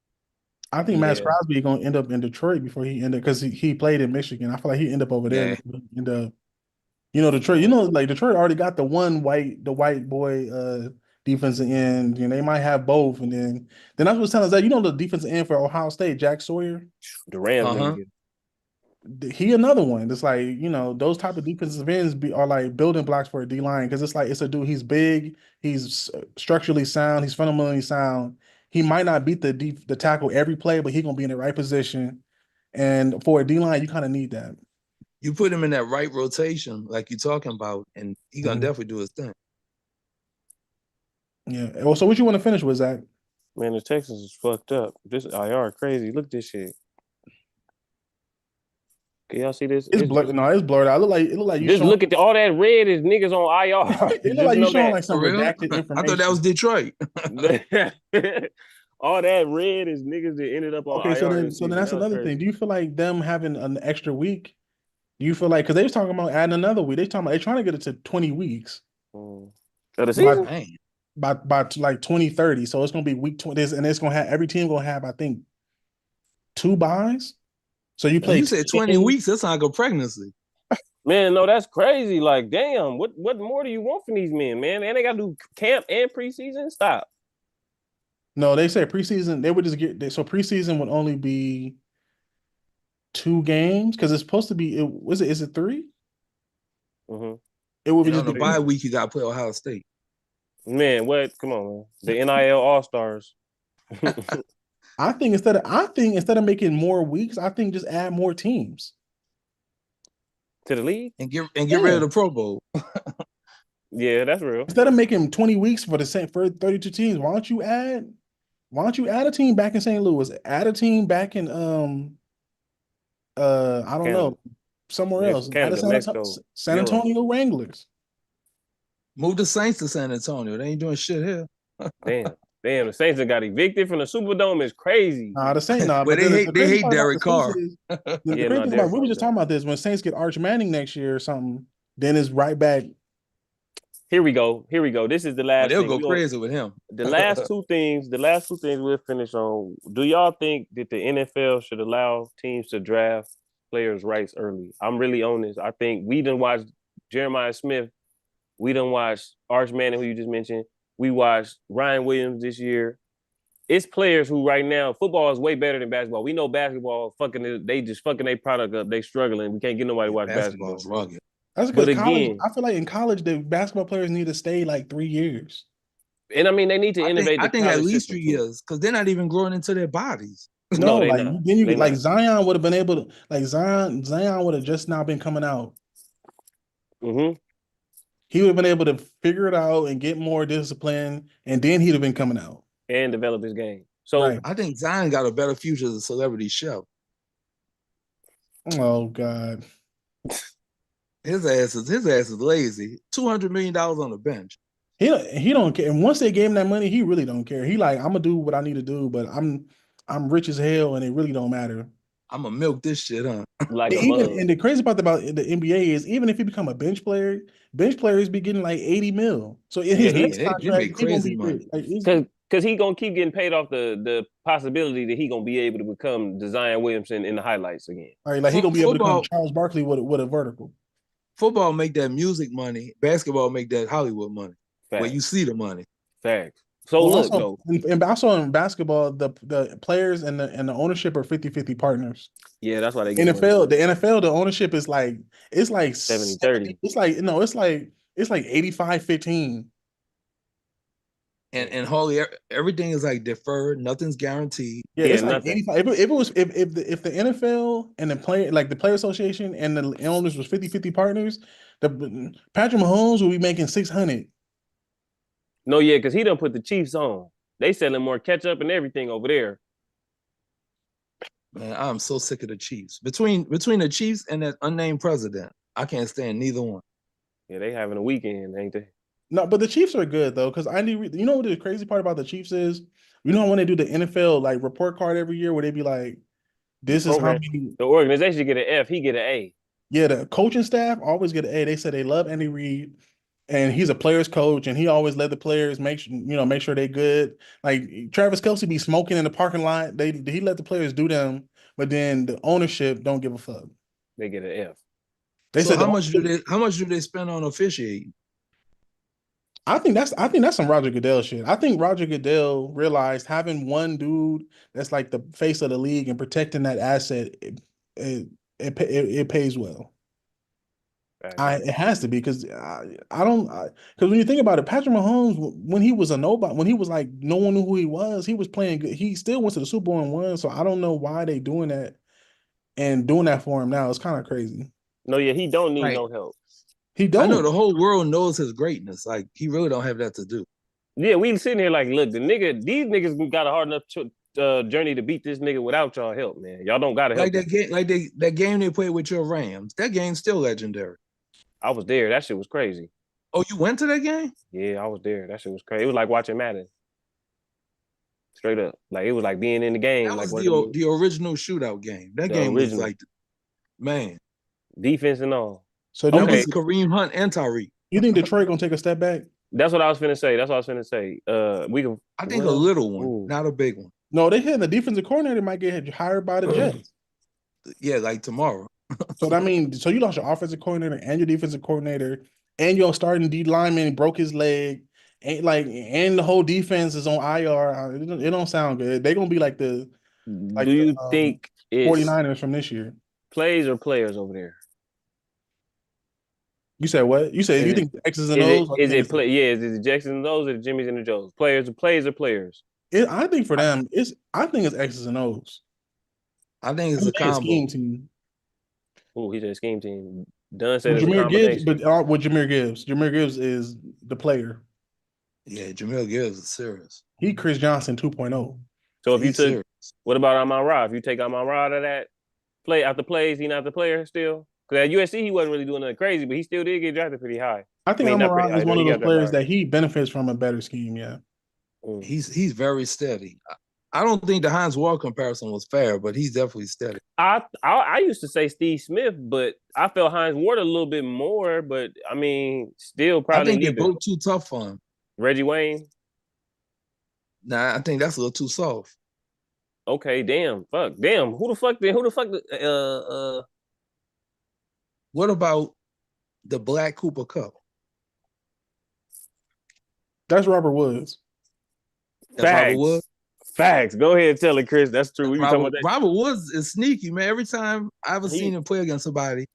I think Max Crosby is going to end up in Detroit before he ended because he played in Michigan. I feel like he end up over there. Detroit. Like Detroit already got the white boy defensive end. You know, they might have both, and then I was telling us that the defensive end for Ohio State, Jack Sawyer. The Rams need to get. He another one. It's like those type of defensive ends are like building blocks for a D line because it's like it's a dude. He's big. He's structurally sound. He's fundamentally sound. He might not beat the tackle every play, but he's gonna be in the right position. And for a D line, you kind of need that. You put him in that right rotation, like you're talking about, and he's gonna definitely do his thing. Yeah. Well, so what you want to finish with, Zach? Man, the Texans is fucked up. This IR crazy. Look at this shit. Can y'all see this? It's blurred. No, it's blurred out. It look like you. Just look at all that red is niggas on IR. It look like you showing like some redacted information. I thought that was Detroit. All that red is niggas that ended up on IR. So then that's another thing. Do you feel like them having an extra week? Do you feel like because they was talking about adding another week? They're trying to get it to 20 weeks. Of the season? By like 2030. So it's gonna be week 20, and it's gonna have every team gonna have, I think, 2 buys. So you play. You said 20 weeks. That's like a pregnancy. Man, no, that's crazy. Like, damn, what more do you want from these men, man? And they gotta do camp and preseason. Stop. No, they said preseason. They would just so preseason would only be 2 games because it's supposed to be. Is it 3? Mm-hmm. It would be just the bye week. You got to play Ohio State. Man, what? Come on, man. The NIL All Stars. I think instead of making more weeks, I think just add more teams to the league and get rid of the Pro Bowl. Yeah, that's real. Instead of making 20 weeks for 32 teams, why don't you add a team back in St. Louis? Add a team back in I don't know, somewhere else. Canada, San Antonio Wranglers. Move the Saints to San Antonio. They ain't doing shit here. Damn, the Saints that got evicted from the Superdome is crazy. Nah, the Saints, but they hate Derek Carr. We were just talking about this. When Saints get Arch Manning next year or something, then it's right back. Here we go. This is the last. They'll go crazy with him. The last two things we'll finish on. Do y'all think that the NFL should allow teams to draft players' rights early? I'm really on this. I think we done watched Jeremiah Smith. We done watched Arch Manning, who you just mentioned. We watched Ryan Williams this year. It's players who right now, football is way better than basketball. We know basketball they just fucking their product up. They struggling. We can't get nobody to watch basketball. Rugged. That's because college, I feel like in college, the basketball players need to stay like 3 years. And I mean, they need to innovate. I think at least 3 years because they're not even growing into their bodies. No, like not. Then you like Zion would have been able to Zion would have just now been coming out. Mm-hmm. He would have been able to figure it out and get more discipline, and then he'd have been coming out and develop his game. So I think Zion got a better future as a celebrity chef. Oh God. His ass is lazy. $200 million on the bench. He don't care. And once they gave him that money, he really don't care. He like, I'm gonna do what I need to do, but I'm rich as hell, and it really don't matter. I'm gonna milk this shit, huh? And the crazy part about the NBA is, even if you become a bench players be getting like 80 mil. So in his next contract, he's gonna be money. Because he gonna keep getting paid off the possibility that he gonna be able to become the Zion Williamson in the highlights again. All right, like he gonna be able to become Charles Barkley with a vertical. Football make that music money. Basketball make that Hollywood money. Facts. Where you see the money. Facts. So look, also, and also in basketball, the players and the ownership are 50-50 partners. Yeah, that's why they get NFL. The NFL, the ownership is like 70-30. It's like 85-15. And Holly, everything is like deferred. Nothing's guaranteed. Yeah, it's like 85. If the NFL and the player association and the owners was 50-50 partners, the Patrick Mahomes will be making 600. No, yeah, because he done put the Chiefs on. They selling more ketchup and everything over there. Man, I'm so sick of the Chiefs. Between the Chiefs and that unnamed president, I can't stand neither one. Yeah, they having a weekend, ain't they? No, but the Chiefs are good though, because you know what the crazy part about the Chiefs is? You know when they do the NFL like report card every year where they be like, this is how many the organization get an F, he get an A. Yeah, the coaching staff always get an A. They said they love Andy Reid. And he's a player's coach, and he always let the players make sure they good. Like Travis Kelce be smoking in the parking lot. He let the players do them, but then the ownership don't give a fuck. They get an F. They said how much do they spend on officiating? I think that's some Roger Goodell shit. I think Roger Goodell realized having one dude that's like the face of the league and protecting that asset, it pays well. It has to be because I don't because when you think about it, Patrick Mahomes when he was a nobody, when he was like no one knew who he was playing good. He still went to the Super Bowl and won. So I don't know why they doing that and doing that for him now. It's kind of crazy. No, yeah, he don't need Like, no help. He I know don't. the whole world knows his greatness. Like he really don't have that to do. Yeah, we sitting here like, look, these niggas got a hard enough journey to beat this nigga without y'all help, man. Y'all don't gotta help. Like that game, that game they played with your Rams. That game's still legendary. I was there. That shit was crazy. Oh, you went to that game? Yeah, I was there. That shit was crazy. It was like watching Madden. Straight up. Like it was like being in the game. That like was the original shootout game. That game was like, man. Defense and all. So that was Kareem Hunt and Tyreek. You think Detroit gonna take a step back? That's what I was finna say. We can. I think a little one, not a big one. No, they hit the defensive coordinator might get hired by the Jets. Yeah, like tomorrow. So I mean, so you lost your offensive coordinator and your defensive coordinator, and your starting D lineman broke his leg, and the whole defense is on IR. It don't sound good. They're gonna be like Do you think 49ers from this year? Plays or players over there? You said what? You said you think the X's and O's? Is it play? Yeah, is it the Jacksons and O's or the Jimmys and the Joes? Plays or players? I think for them, I think it's X's and O's. I think it's a combo. Scheme team. Oh, he said scheme team. Dunn said Jameer Gibbs, but with Jameer Gibbs is the player. Yeah, Jameer Gibbs is serious. He Chris Johnson 2.0. So if you took, what about Amon-Ra? If you take Amon-Ra out of that out the plays, he not the player still? Because at USC, he wasn't really doing nothing crazy, but he still did get drafted pretty high. I think Amon-Ra is one of those players that he benefits from a better scheme, yeah. He's very steady. I don't think the Hines Ward comparison was fair, but he's definitely steady. I used to say Steve Smith, but I felt Hines Ward a little bit more, but I mean, still probably. I think they're both too tough for him. Reggie Wayne? Nah, I think that's a little too soft. Okay, damn. Who the fuck What about the Black Cooper Cup? That's Robert Woods. Facts. Go ahead and tell it, Chris. That's true. Robert Woods is sneaky, man. Every time I ever seen him play against somebody,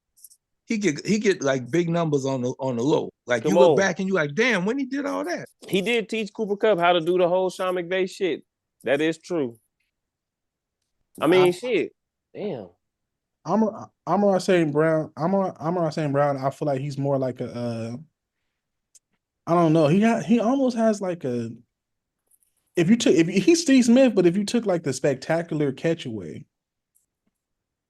he get like big numbers on the low. Like you look back and you like, damn, when he did all that. He did teach Cooper Kupp how to do the whole Sean McVay shit. That is true. I mean, shit. Damn. Amon-Ra St. Brown. Amon-Ra St. Brown. I feel like he's more like a. I don't know. He almost has like a. If he's Steve Smith, but if you took like the spectacular catch away,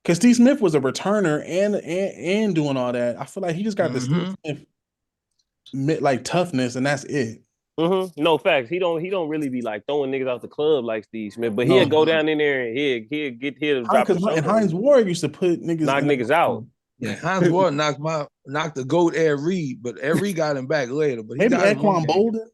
because Steve Smith was a returner and doing all that, I feel like he just got the Steve Smith like toughness, and that's it. No facts. He don't really be like throwing niggas out the club like Steve Smith, but he'll go down in there and he'll get hit. Because Hines Ward used to put knock niggas out. Yeah, Hines Ward knocked the GOAT Ed Reed, but Ed Reed got him back later. But maybe Anquan Bolden.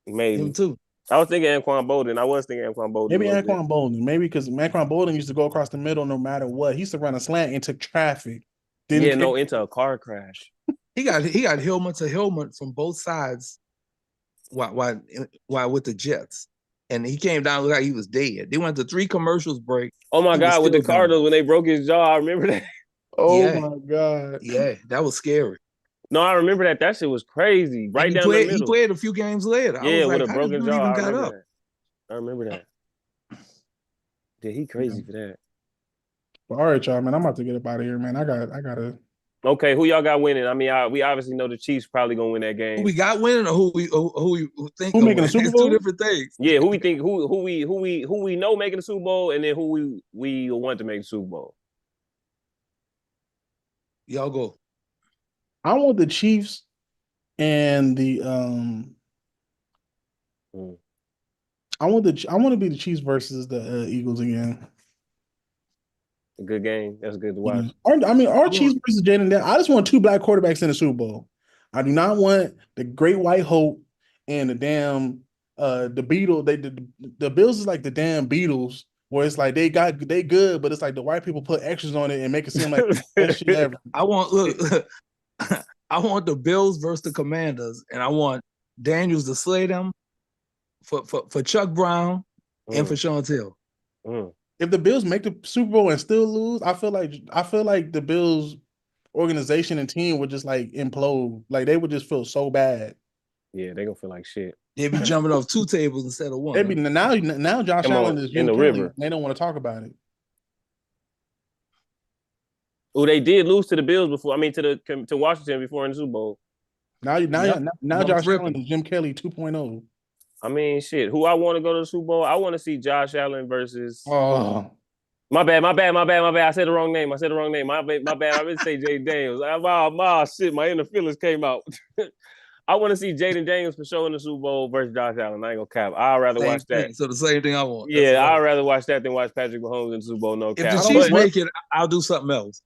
Maybe him too. I was thinking Anquan Bolden. Maybe Anquan Bolden. Maybe because Anquan Bolden used to go across the middle no matter what. He used to run a slant into traffic. Into a car crash. He got helmet to helmet from both sides. While with the Jets, and he came down like he was dead. They went to 3 commercials break. Oh my God! With the Cardinals when they broke his jaw, I remember that. My God! Yeah, that was scary. No, I remember that. That shit was crazy. Right down the middle. He played a few games later. Yeah, with a broken jaw. I remember that. Yeah, he crazy for that. Well, all right, y'all, man. I'm about to get up out of here, man. I gotta. Okay, who y'all got winning? I mean, we obviously know the Chiefs probably gonna win that game. Who we got winning, or who we think who making the Super Bowl? It's 2 different things. Yeah, who we think who we know making the Super Bowl, and then who we want to make the Super Bowl. Y'all go. I want the Chiefs and the I want to be the Chiefs versus the Eagles again. A good game. That's good to watch. Our Chiefs versus Jaden Daniels. I just want 2 black quarterbacks in the Super Bowl. I do not want the Great White Hope and the damn the Beatles. The Bills is like the damn Beatles, where it's like they good, but it's like the white people put extras on it and make it seem like the best shit ever. I want the Bills versus the Commanders, and I want Daniels to slay them for Chuck Brown and for Chantel. If the Bills make the Super Bowl and still lose, I feel like the Bills organization and team would just like implode. Like they would just feel so bad. Yeah, they gonna feel like shit. They'd be jumping off 2 tables instead of 1. They'd be now Josh Allen is Jim in the Kelly. river. They don't want to talk about it. Oh, they did lose to the Bills before. I mean, to Washington before in the Super Bowl. Now Josh Allen is Jim Kelly 2.0. I mean, shit. Who I want to go to the Super Bowl? I want to see Josh Allen versus. Oh, my bad. I said the wrong name. My bad. I didn't say Jaden Daniels. Shit. My inner feelings came out. I want to see Jaden Daniels for sure in the Super Bowl versus Josh Allen. I ain't gonna cap. I'd rather watch that. So the same thing I want. Yeah, I'd rather watch that than watch Patrick Mahomes in the Super Bowl. No cap. If the Chiefs make it, I'll do something else.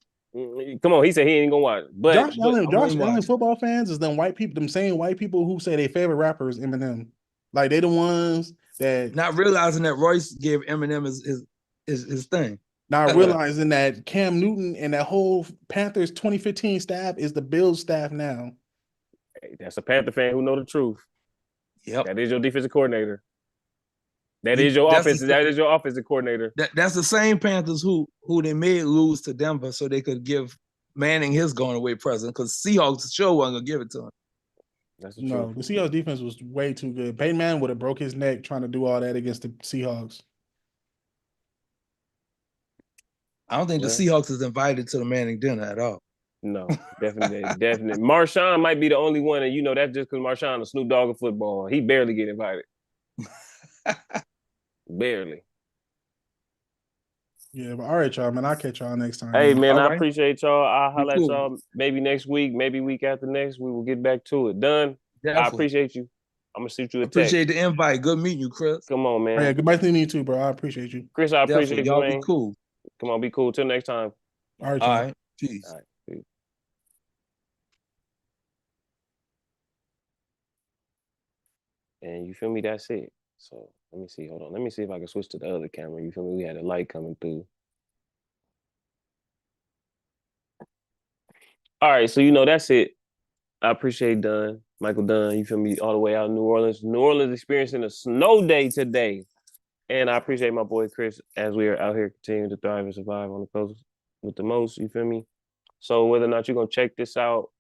Come on, he said he ain't gonna watch. But Josh Allen football fans is them white people, them same white people who say their favorite rapper is Eminem. Like they the ones that not realizing that Royce gave Eminem his thing. Not realizing that Cam Newton and that whole Panthers 2015 staff is the Bills staff now. Hey, that's a Panther fan who know the truth. Yep. That is your defensive coordinator. That is your offensive coordinator. That's the same Panthers who they made lose to Denver so they could give Manning his going away present because Seahawks sure wasn't gonna give it to him. That's the truth. The Seahawks defense was way too good. Peyton Manning would have broke his neck trying to do all that against the Seahawks. I don't think the Seahawks is invited to the Manning dinner at all. No, definitely. Marshawn might be the only one, and that's just because Marshawn is Snoop Dogg of football. He barely get invited. Barely. Yeah, but all right, y'all, man. I'll catch y'all next time. Hey, man, I appreciate y'all. I'll holler at y'all maybe next week, maybe week after next. We will get back to it. Done. Definitely. I appreciate you. I'm going to shoot you a text. Appreciate the invite. Good meeting you, Chris. Come on, man. Yeah, goodbye to you too, bro. I appreciate you. Chris, I appreciate you, y'all man. Be cool. Come on, be cool. Till next time. All right, y'all. All right. Peace. All right. Peace. And you feel me? That's it. So let me see. Hold on. Let me see if I can switch to the other camera. You feel me? We had a light coming through. All right. So, that's it. I appreciate Dunn, Michael Dunn. You feel me? All the way out in New Orleans. New Orleans experiencing a snow day today. And I appreciate my boy Chris as we are out here continuing to thrive and survive on the coast with the most. You feel me? So whether or not you're going to check this out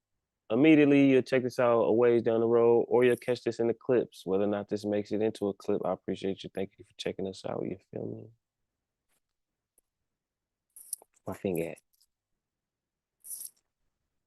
immediately, you'll check this out a ways down the road, or you'll catch this in the clips. Whether or not this makes it into a clip, I appreciate you. Thank you for checking us out. You feel me? My finger at?